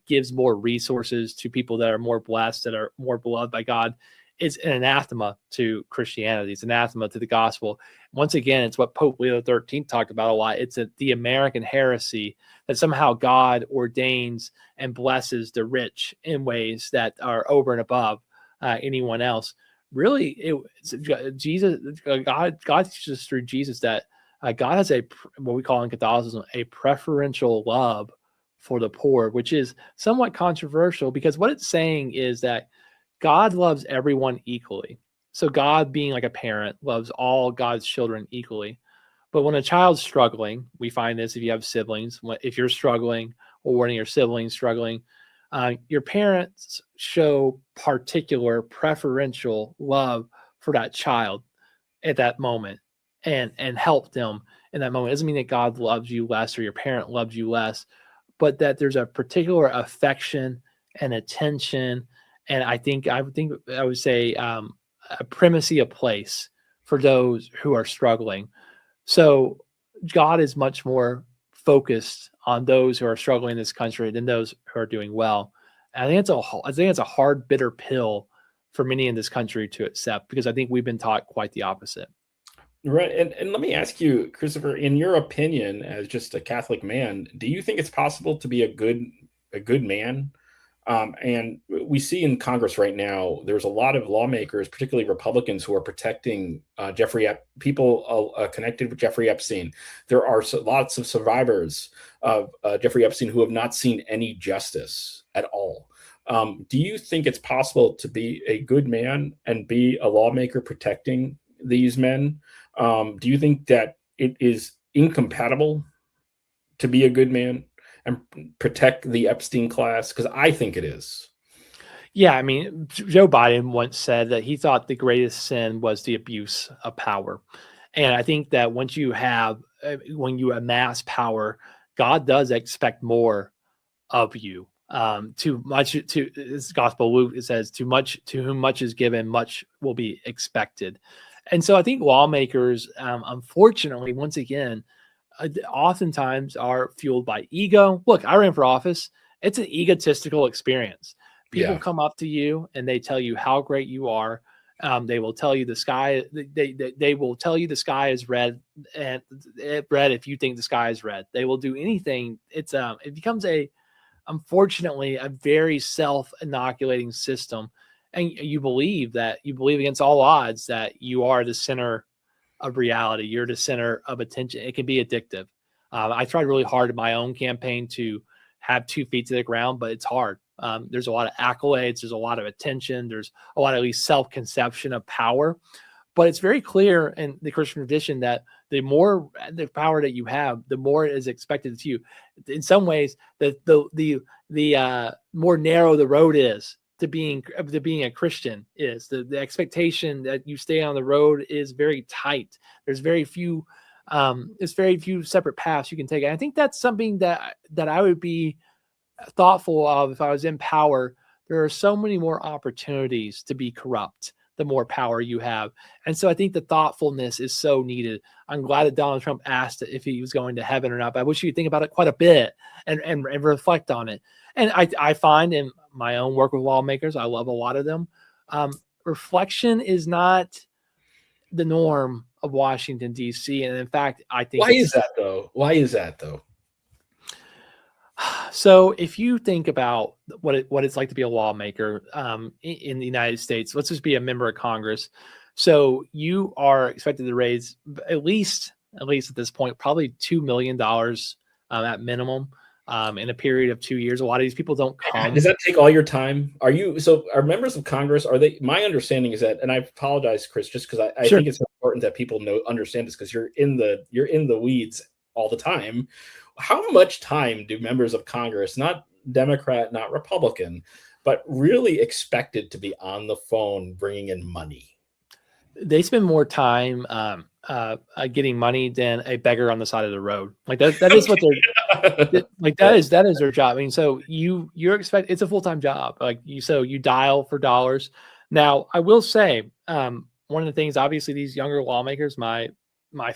B: gives more resources to people that are more blessed, that are more beloved by God, is an anathema to Christianity. It's anathema to the gospel. Once again, it's what Pope Leo XIII talked about a lot. It's the American heresy that somehow God ordains and blesses the rich in ways that are over and above anyone else. Really, Jesus, God teaches us through Jesus that God has what we call in Catholicism a preferential love for the poor, which is somewhat controversial because what it's saying is that God loves everyone equally. So God, being like a parent, loves all God's children equally. But when a child's struggling, we find this if you have siblings, if you're struggling or one of your siblings struggling, your parents show particular preferential love for that child at that moment and help them in that moment. It doesn't mean that God loves you less or your parent loves you less, but that there's a particular affection and attention. And I would say a primacy of place for those who are struggling. So God is much more focused on those who are struggling in this country than those who are doing well. And I think it's a hard, bitter pill for many in this country to accept because I think we've been taught quite the opposite.
A: Right. And let me ask you, Christopher, in your opinion, as just a Catholic man, do you think it's possible to be a good man? And we see in Congress right now, there's a lot of lawmakers, particularly Republicans, who are protecting people connected with Jeffrey Epstein. There are lots of survivors of Jeffrey Epstein who have not seen any justice at all. Do you think it's possible to be a good man and be a lawmaker protecting these men? Do you think that it is incompatible to be a good man and protect the Epstein class? Because I think it is.
B: Yeah, I mean, Joe Biden once said that he thought the greatest sin was the abuse of power. And I think that when you amass power, God does expect more of you. Too much, to this gospel, Luke, it says, too much to whom much is given, much will be expected. And so I think lawmakers, unfortunately, once again, oftentimes are fueled by ego. Look, I ran for office. It's an egotistical experience. People come up to you and they tell you how great you are. They will tell you the sky. They will tell you the sky is red, and red if you think the sky is red. They will do anything. It becomes unfortunately a very self-inoculating system, and you believe against all odds that you are the center of reality. You're the center of attention. It can be addictive. I tried really hard in my own campaign to have 2 feet to the ground, but it's hard. There's a lot of accolades. There's a lot of attention. There's a lot of at least self-conception of power. But it's very clear in the Christian tradition that the more the power that you have, the more it is expected to you. In some ways, the more narrow the road is to being a Christian is. The expectation that you stay on the road is very tight. There's very few separate paths you can take. And I think that's something that I would be thoughtful of if I was in power. There are so many more opportunities to be corrupt the more power you have. And so I think the thoughtfulness is so needed. I'm glad that Donald Trump asked if he was going to heaven or not, but I wish you'd think about it quite a bit and reflect on it. And I find in my own work with lawmakers, I love a lot of them, reflection is not the norm of Washington, D.C. And in fact, I think—
A: Why is that though?
B: So if you think about what it's like to be a lawmaker in the United States, let's just be a member of Congress. So you are expected to raise at least at this point, probably $2 million at minimum in a period of 2 years. A lot of these people don't come.
A: Does that take all your time? Are members of Congress, my understanding is that, and I apologize, Chris, just because I
B: Sure.
A: think it's important that people understand this because you're in the weeds all the time. How much time do members of Congress, not Democrat, not Republican, but really expected to be on the phone bringing in money?
B: They spend more time getting money than a beggar on the side of the road. Like that is what they're like. That is their job. I mean, so you're expected. It's a full-time job. Like you dial for dollars. Now, I will say one of the things, obviously, these younger lawmakers, my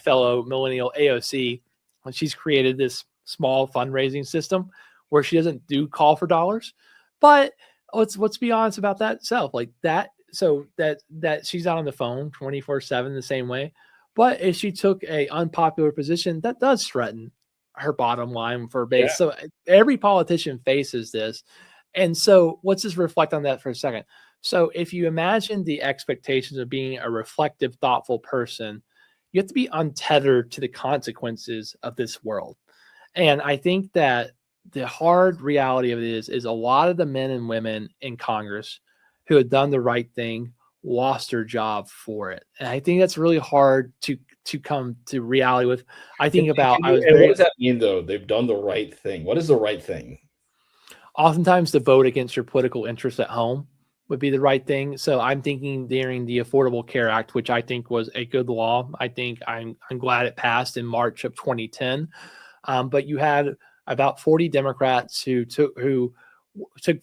B: fellow millennial AOC, when she's created this small fundraising system where she doesn't do call for dollars, but let's be honest about that itself. Like that so that she's not on the phone 24/7 the same way. But if she took a unpopular position, that does threaten her bottom line for base.
A: Yeah.
B: So every politician faces this. And so let's just reflect on that for a second. So if you imagine the expectations of being a reflective, thoughtful person, you have to be untethered to the consequences of this world. And I think that the hard reality of it is a lot of the men and women in Congress who had done the right thing lost their job for it. And I think that's really hard to come to reality with. I think about I was
A: And what
B: very
A: does that mean, though? They've done the right thing. What is the right thing?
B: oftentimes the vote against your political interests at home would be the right thing. So I'm thinking during the Affordable Care Act, which I think was a good law. I think I'm glad it passed in March of 2010. But you had about 40 Democrats who took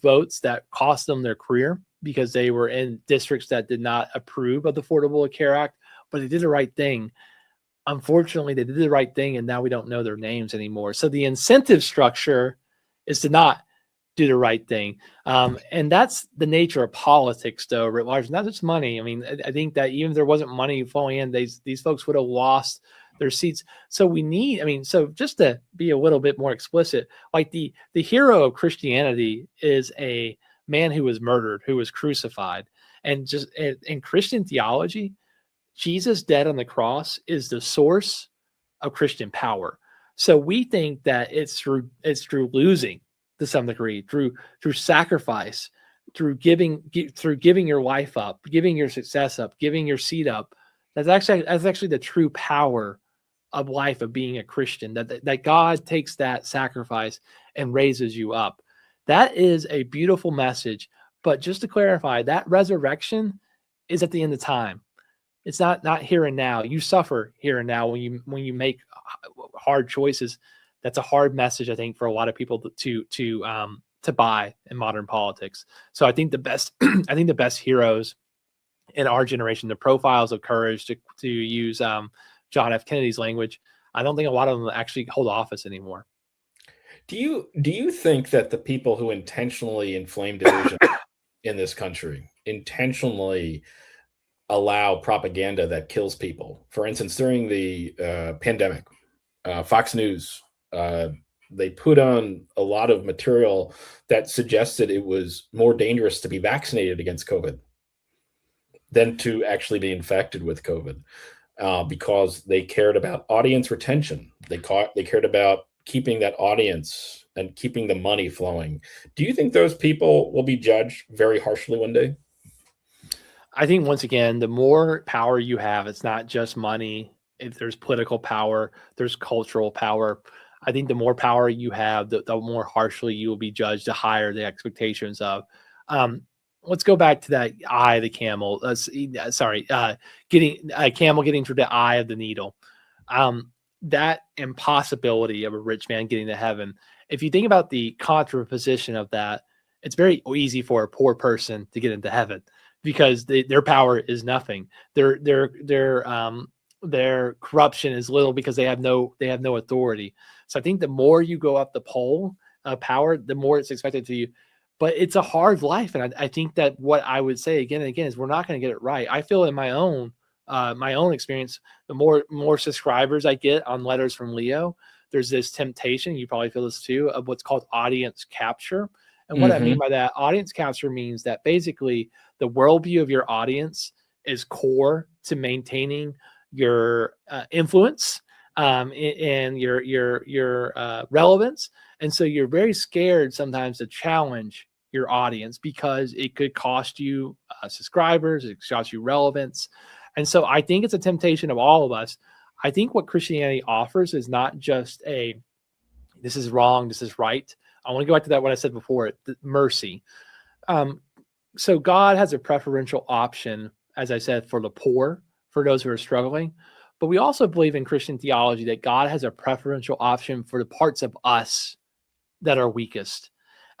B: votes that cost them their career because they were in districts that did not approve of the Affordable Care Act, but they did the right thing. Unfortunately, they did the right thing, and now we don't know their names anymore. So the incentive structure is to not do the right thing. And that's the nature of politics, though, writ large, not just money. I mean, I think that even if there wasn't money flowing in, these folks would have lost their seats. So we need, I mean, so just to be a little bit more explicit, like the hero of Christianity is a man who was murdered, who was crucified. And just in Christian theology, Jesus dead on the cross is the source of Christian power. So we think that it's through losing to some degree, through sacrifice, through giving your life up, giving your success up, giving your seat up. That's actually the true power of life, of being a Christian, that God takes that sacrifice and raises you up. That is a beautiful message. But just to clarify, that resurrection is at the end of time. It's not here and now. You suffer here and now when you make hard choices. That's a hard message, I think, for a lot of people to buy in modern politics. So I think the best heroes in our generation, the profiles of courage, to use John F. Kennedy's language, I don't think a lot of them actually hold office anymore.
A: Do you think that the people who intentionally inflame division in this country intentionally allow propaganda that kills people? For instance, during the pandemic, Fox News, they put on a lot of material that suggested it was more dangerous to be vaccinated against COVID than to actually be infected with COVID, because they cared about audience retention. They cared about keeping that audience and keeping the money flowing. Do you think those people will be judged very harshly one day?
B: I think, once again, the more power you have, it's not just money. If there's political power, there's cultural power. I think the more power you have, the more harshly you will be judged, the higher the expectations of. Let's go back to that eye of the camel. Getting a camel getting through the eye of the needle. That impossibility of a rich man getting to heaven. If you think about the contraposition of that, it's very easy for a poor person to get into heaven because their power is nothing. Their corruption is little because they have no authority. So I think the more you go up the pole of power, the more it's expected to you. But it's a hard life, and I think that what I would say again and again is we're not going to get it right. I feel in my own experience, the more subscribers I get on Letters from Leo, there's this temptation, you probably feel this too, of what's called audience capture. And what I mean by that, audience capture means that basically the worldview of your audience is core to maintaining your influence and your relevance. And so you're very scared sometimes to challenge your audience because it could cost you subscribers, it could cost you relevance. And so I think it's a temptation of all of us. I think what Christianity offers is not just this is wrong, this is right. I want to go back to that, what I said before, mercy. So God has a preferential option, as I said, for the poor, for those who are struggling. But we also believe in Christian theology that God has a preferential option for the parts of us that are weakest.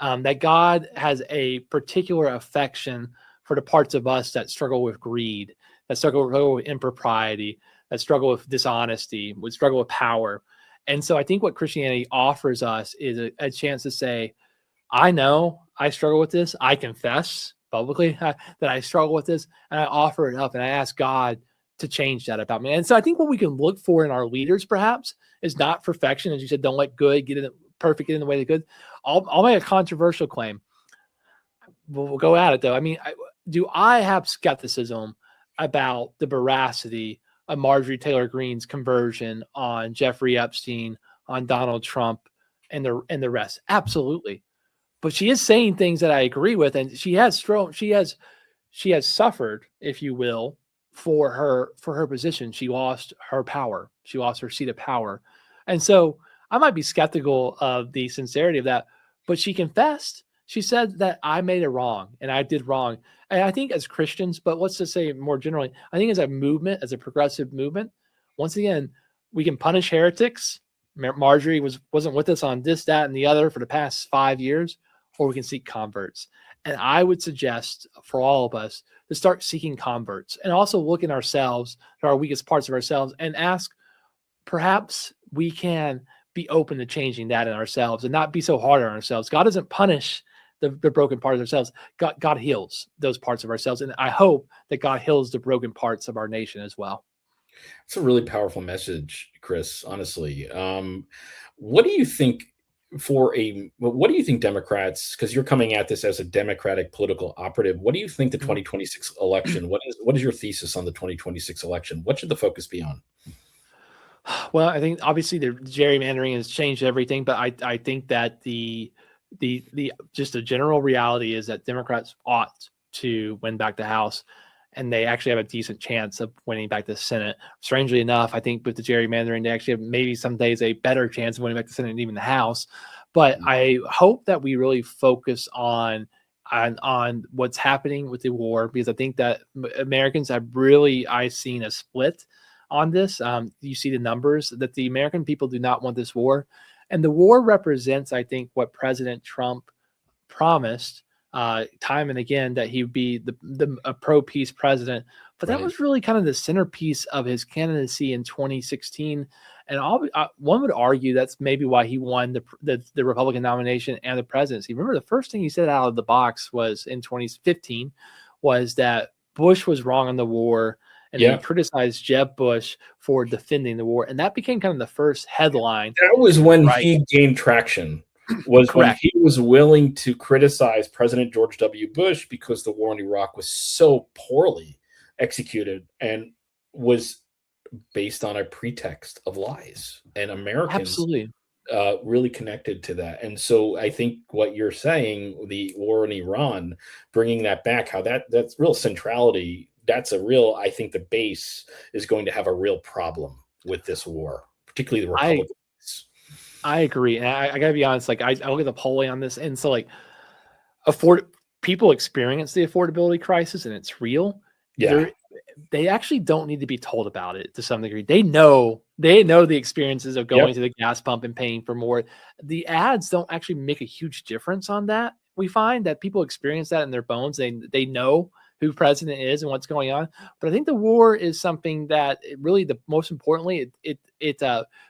B: That God has a particular affection for the parts of us that struggle with greed, that struggle with impropriety, that struggle with dishonesty, would struggle with power. And so I think what Christianity offers us is a chance to say, I know I struggle with this. I confess publicly that I struggle with this, and I offer it up and I ask God to change that about me. And so I think what we can look for in our leaders perhaps is not perfection. As you said, don't let good get in perfect get in the way of the good. I'll make a controversial claim. We'll go at it though. I mean, do I have skepticism about the veracity of Marjorie Taylor Greene's conversion on Jeffrey Epstein, on Donald Trump, and the rest? Absolutely. But she is saying things that I agree with, and she has suffered, if you will, for her position. She lost her power. She lost her seat of power. And so I might be skeptical of the sincerity of that, but she confessed. She said that I made it wrong and I did wrong. And I think as Christians, but let's just say more generally, I think as a movement, as a progressive movement, once again, we can punish heretics. Marjorie wasn't with us on this, that, and the other for the past 5 years, or we can seek converts. And I would suggest for all of us to start seeking converts and also look at ourselves, at our weakest parts of ourselves, and ask, perhaps we can be open to changing that in ourselves and not be so hard on ourselves. God doesn't punish the broken parts of ourselves. God heals those parts of ourselves. And I hope that God heals the broken parts of our nation as well.
A: It's a really powerful message, Chris, honestly. What do you think Democrats, because you're coming at this as a Democratic political operative, what do you think the 2026 election, what is your thesis on the 2026 election? What should the focus be on?
B: Well, I think obviously the gerrymandering has changed everything, but I think that the just a general reality is that Democrats ought to win back the House, and they actually have a decent chance of winning back the Senate. Strangely enough, I think with the gerrymandering, they actually have maybe some days a better chance of winning back the Senate and even the House. But I hope that we really focus on what's happening with the war, because I think that Americans have really, I've seen a split on this. You see the numbers that the American people do not want this war. And the war represents, I think, what President Trump promised time and again, that he would be a pro-peace president. But that was really kind of the centerpiece of his candidacy in 2016. And one would argue that's maybe why he won the Republican nomination and the presidency. Remember, the first thing he said out of the box was in 2015 was that Bush was wrong on the war. And he criticized Jeb Bush for defending the war. And that became kind of the first headline.
A: That was when he gained traction, was when he was willing to criticize President George W. Bush because the war in Iraq was so poorly executed and was based on a pretext of lies. And Americans really connected to that. And so I think what you're saying, the war in Iran, bringing that back, how that's real centrality. That's I think the base is going to have a real problem with this war, particularly the Republicans.
B: I agree. And I gotta be honest, like I look at the polling on this, and so like people experience the affordability crisis and it's real. Yeah. They actually don't need to be told about it to some degree. They know the experiences of going to the gas pump and paying for more. The ads don't actually make a huge difference on that. We find that people experience that in their bones. They know who president is and what's going on. But I think the war is something that most importantly, it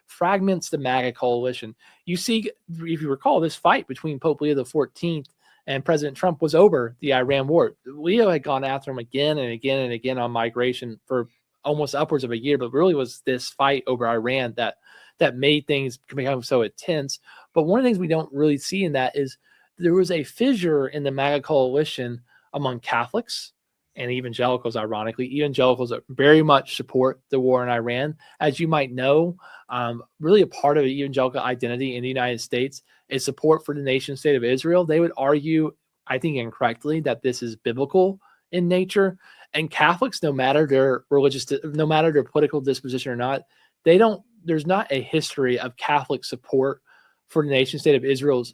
B: fragments the MAGA coalition. You see, if you recall, this fight between Pope Leo XIV and President Trump was over the Iran war. Leo had gone after him again and again and again on migration for almost upwards of a year, but really was this fight over Iran that made things become so intense. But one of the things we don't really see in that is there was a fissure in the MAGA coalition among Catholics and evangelicals. Ironically, evangelicals very much support the war in Iran. As you might know, really a part of the evangelical identity in the United States is support for the nation state of Israel. They would argue, I think incorrectly, that this is biblical in nature. And Catholics, no matter their political disposition or not, there's not a history of Catholic support for the nation state of Israel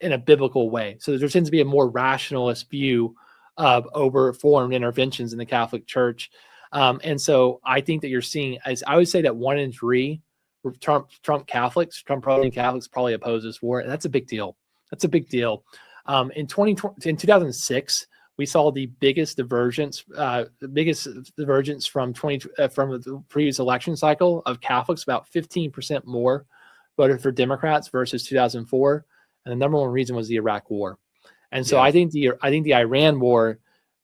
B: in a biblical way. So there tends to be a more rationalist view of over-formed interventions in the Catholic Church. And so I think that you're seeing, as I would say, that 1 in 3 Trump Protestant Catholics probably oppose this war. And that's a big deal. That's a big deal. In 2006, we saw the biggest divergence from the previous election cycle of Catholics. About 15% more voted for Democrats versus 2004. And the number one reason was the Iraq war. And so I think the Iran war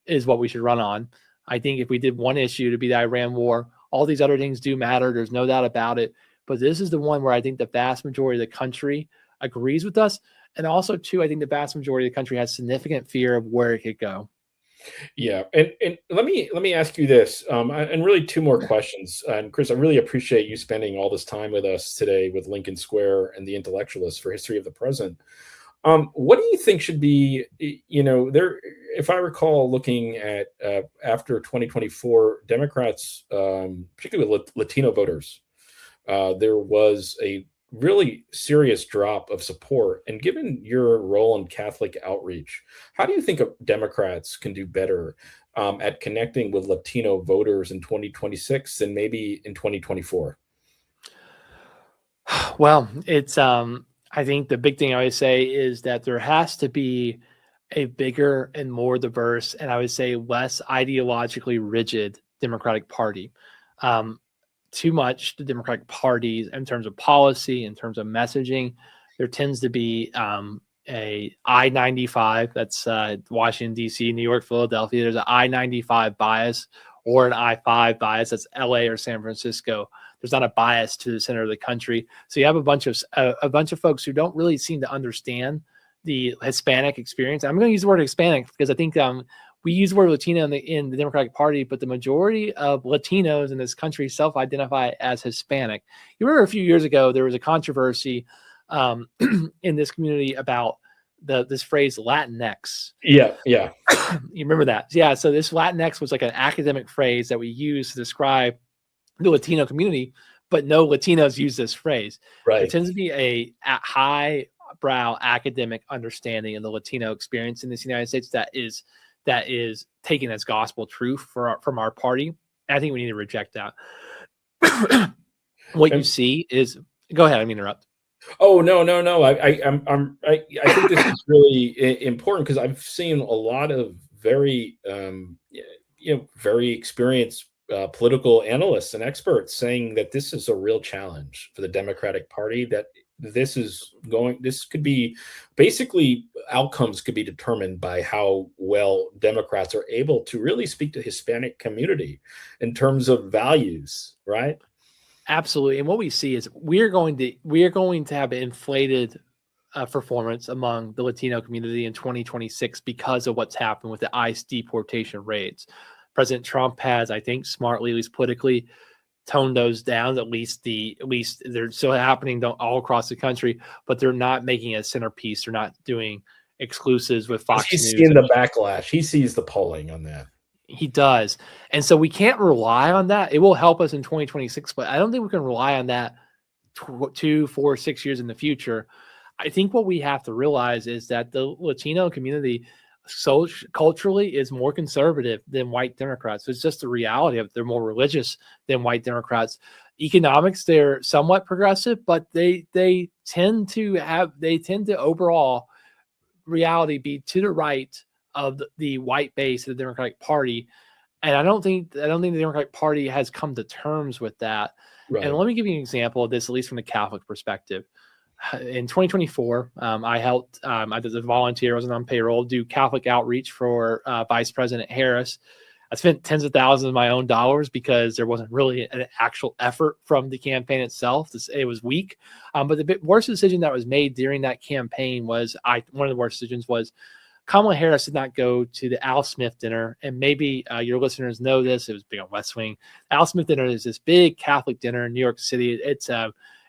B: is what we should run on. I think if we did one issue to be the Iran war, all these other things do matter. There's no doubt about it. But this is the one where I think the vast majority of the country agrees with us. And also, too, I think the vast majority of the country has significant fear of where it could go.
A: Yeah, and let me ask you this, and really two more questions. And Chris, I really appreciate you spending all this time with us today with Lincoln Square and the Intellectualists for History of the Present. What do you think should be, there? If I recall, looking at after 2024, Democrats, particularly with Latino voters, there was a really serious drop of support. And given your role in Catholic outreach, how do you think Democrats can do better at connecting with Latino voters in 2026 than maybe in 2024?
B: Well, it's I think the big thing I would say is that there has to be a bigger and more diverse, and I would say less ideologically rigid Democratic Party. Too much the Democratic Party in terms of policy, in terms of messaging, there tends to be a I-95, that's Washington, D.C., New York, Philadelphia. There's an I-95 bias or an I-5 bias, that's L.A. or San Francisco. There's not a bias to the center of the country. So you have a bunch of folks who don't really seem to understand the Hispanic experience. I'm going to use the word Hispanic because I think we use the word Latino in the Democratic Party, but the majority of Latinos in this country self-identify as Hispanic. You remember a few years ago, there was a controversy in this community about this phrase Latinx.
A: Yeah.
B: You remember that? Yeah. So this Latinx was like an academic phrase that we use to describe the Latino community, but no Latinos use this phrase.
A: Right.
B: There tends to be a high-brow academic understanding of the Latino experience in this United States that is taken as gospel truth from our party. And I think we need to reject that. You see is, go ahead. I mean, interrupt.
A: Oh, no. I think this is really important because I've seen a lot of very experienced political analysts and experts saying that this is a real challenge for the Democratic Party, that this could be basically outcomes could be determined by how well Democrats are able to really speak to the Hispanic community in terms of values, right?
B: Absolutely. And what we see is we are going to have an inflated performance among the Latino community in 2026 because of what's happened with the ICE deportation raids. President Trump has, I think, smartly, at least politically, toned those down. At least they're still happening all across the country, but they're not making a centerpiece. They're not doing exclusives with Fox News.
A: He's seeing the backlash. He sees the polling on that.
B: He does. And so we can't rely on that. It will help us in 2026, but I don't think we can rely on that 2, 4, 6 years in the future. I think what we have to realize is that the Latino community culturally is more conservative than white Democrats. It's just the reality of it. They're more religious than white Democrats. Economics, they're somewhat progressive, but they tend to overall reality be to the right of the white base of the Democratic Party. And I don't think the Democratic Party has come to terms with that. Right. And let me give you an example of this, at least from the Catholic perspective. In 2024, I helped, I was a volunteer, I wasn't on payroll, do Catholic outreach for Vice President Harris. I spent tens of thousands of my own dollars because there wasn't really an actual effort from the campaign itself. It was weak. But the worst decision that was made during that campaign was, one of the worst decisions was Kamala Harris did not go to the Al Smith dinner. And maybe your listeners know this. It was big on West Wing. Al Smith dinner is this big Catholic dinner in New York City.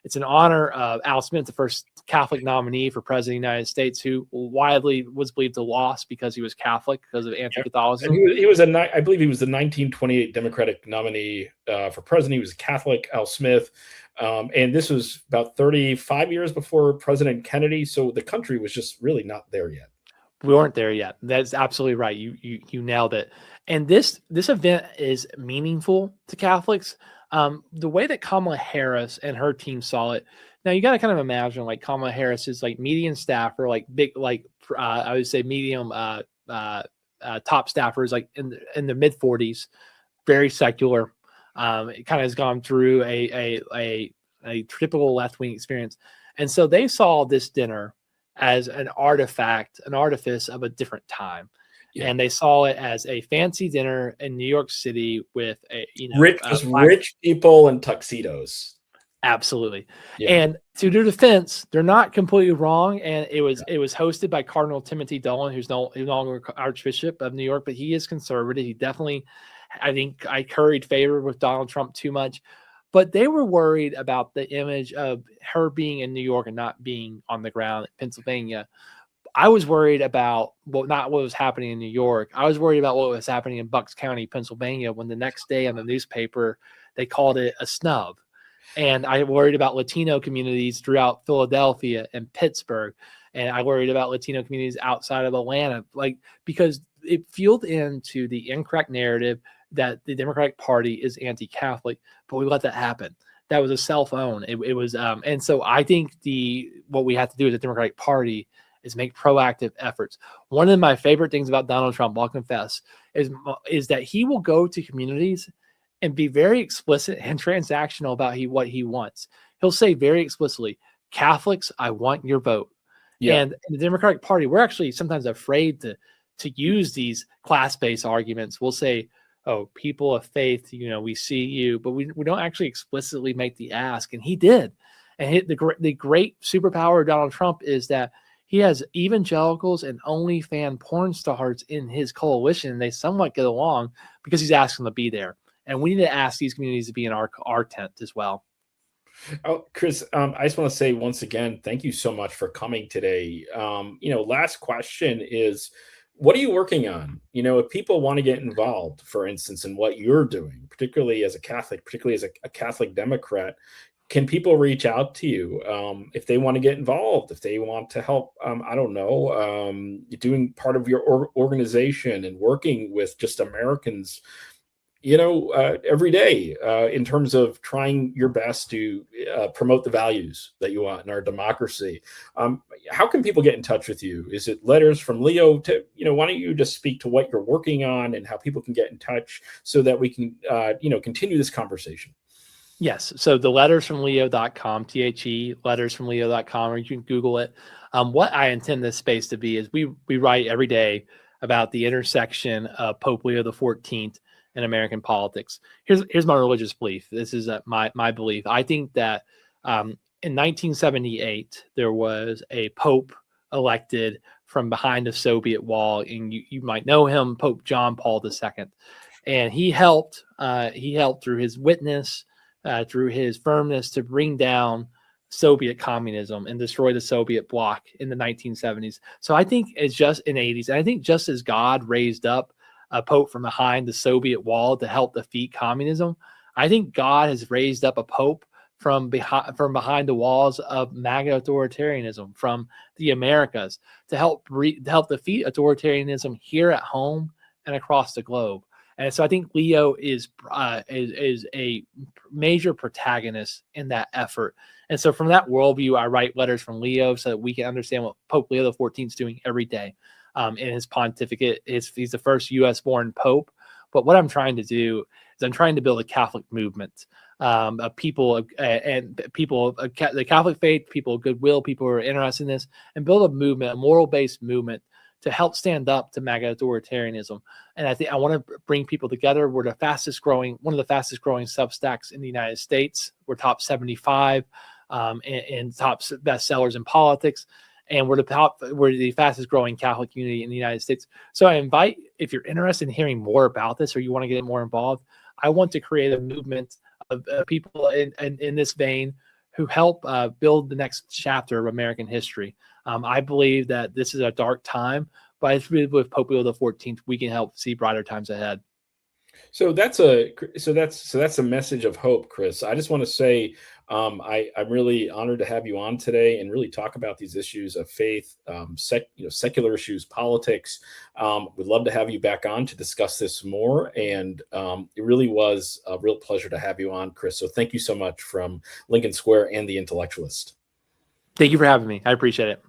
B: It's an honor of Al Smith, the first Catholic nominee for president of the United States, who widely was believed to lost because he was Catholic, because of anti-Catholicism.
A: And I believe he was the 1928 Democratic nominee for president. He was a Catholic, Al Smith. And this was about 35 years before President Kennedy. So the country was just really not there yet.
B: We weren't there yet. That's absolutely right. You nailed it. And this event is meaningful to Catholics. The way that Kamala Harris and her team saw it. Now you got to kind of imagine, like, Kamala Harris is like median staffer, like big, like I would say medium top staffers, like in the mid 40s, very secular. It kind of has gone through a typical left wing experience, and so they saw this dinner as an artifice of a different time.
A: Yeah.
B: And they saw it as a fancy dinner in New York City with a,
A: Rich people in tuxedos.
B: absolutely.
A: Yeah.
B: And to their defense, they're not completely wrong. And it was hosted by Cardinal Timothy Dolan, who's no longer Archbishop of New York, but he is conservative. He definitely, I think, I curried favor with Donald Trump too much. But they were worried about the image of her being in New York and not being on the ground in Pennsylvania. I was worried about not what was happening in New York. I was worried about what was happening in Bucks County, Pennsylvania, when the next day on the newspaper, they called it a snub. And I worried about Latino communities throughout Philadelphia and Pittsburgh. And I worried about Latino communities outside of Atlanta, because it fueled into the incorrect narrative that the Democratic Party is anti-Catholic, but we let that happen. That was a self-own. It was, and so I think what we have to do as a Democratic Party is make proactive efforts. One of my favorite things about Donald Trump, I'll confess, is that he will go to communities and be very explicit and transactional about what he wants. He'll say very explicitly, Catholics, I want your vote. Yeah. And in the Democratic Party, we're actually sometimes afraid to use these class-based arguments. We'll say, oh, people of faith, we see you, but we don't actually explicitly make the ask. And he did. And the great superpower of Donald Trump is that he has evangelicals and OnlyFans porn stars in his coalition. They somewhat get along because he's asking them to be there. And we need to ask these communities to be in our tent as well.
A: Oh, Chris, I just want to say once again, thank you so much for coming today. Last question is, what are you working on? If people want to get involved, for instance, in what you're doing, particularly as a Catholic, particularly as a Catholic Democrat, can people reach out to you if they want to get involved, if they want to help, doing part of your organization and working with just Americans, every day in terms of trying your best to promote the values that you want in our democracy? How can people get in touch with you? Is it letters from Leo why don't you just speak to what you're working on and how people can get in touch so that we can, continue this conversation?
B: Yes. So the lettersfromleo.com, letters-from-leo.com, or you can Google it. What I intend this space to be is we write every day about the intersection of Pope Leo XIV and American politics. Here's my religious belief. This is my belief. I think that in 1978, there was a Pope elected from behind the Soviet wall, and you might know him, Pope John Paul II. And he helped through his witness, through his firmness to bring down Soviet communism and destroy the Soviet bloc in the 1970s. So I think it's just in the 80s. And I think just as God raised up a pope from behind the Soviet wall to help defeat communism, I think God has raised up a pope from behind the walls of MAGA authoritarianism from the Americas to help defeat authoritarianism here at home and across the globe. And so I think Leo is a major protagonist in that effort. And so from that worldview, I write letters from Leo so that we can understand what Pope Leo XIV is doing every day in his pontificate. He's the first U.S.-born pope. But what I'm trying to do is I'm trying to build a Catholic movement of people the Catholic faith, people of goodwill, people who are interested in this, and build a movement, a moral-based movement to help stand up to MAGA authoritarianism. And I think I want to bring people together. We're one of the fastest growing Substacks in the United States. We're top 75 and top bestsellers in politics. And we're the fastest growing Catholic community in the United States. So I invite, if you're interested in hearing more about this or you want to get more involved, I want to create a movement of people in this vein who help build the next chapter of American history. I believe that this is a dark time, but I believe with Pope Leo XIV, we can help see brighter times ahead.
A: So that's a message of hope, Chris. I just want to say I'm really honored to have you on today and really talk about these issues of faith, secular issues, politics. We'd love to have you back on to discuss this more. And it really was a real pleasure to have you on, Chris. So thank you so much from Lincoln Square and The Intellectualist.
B: Thank you for having me. I appreciate it.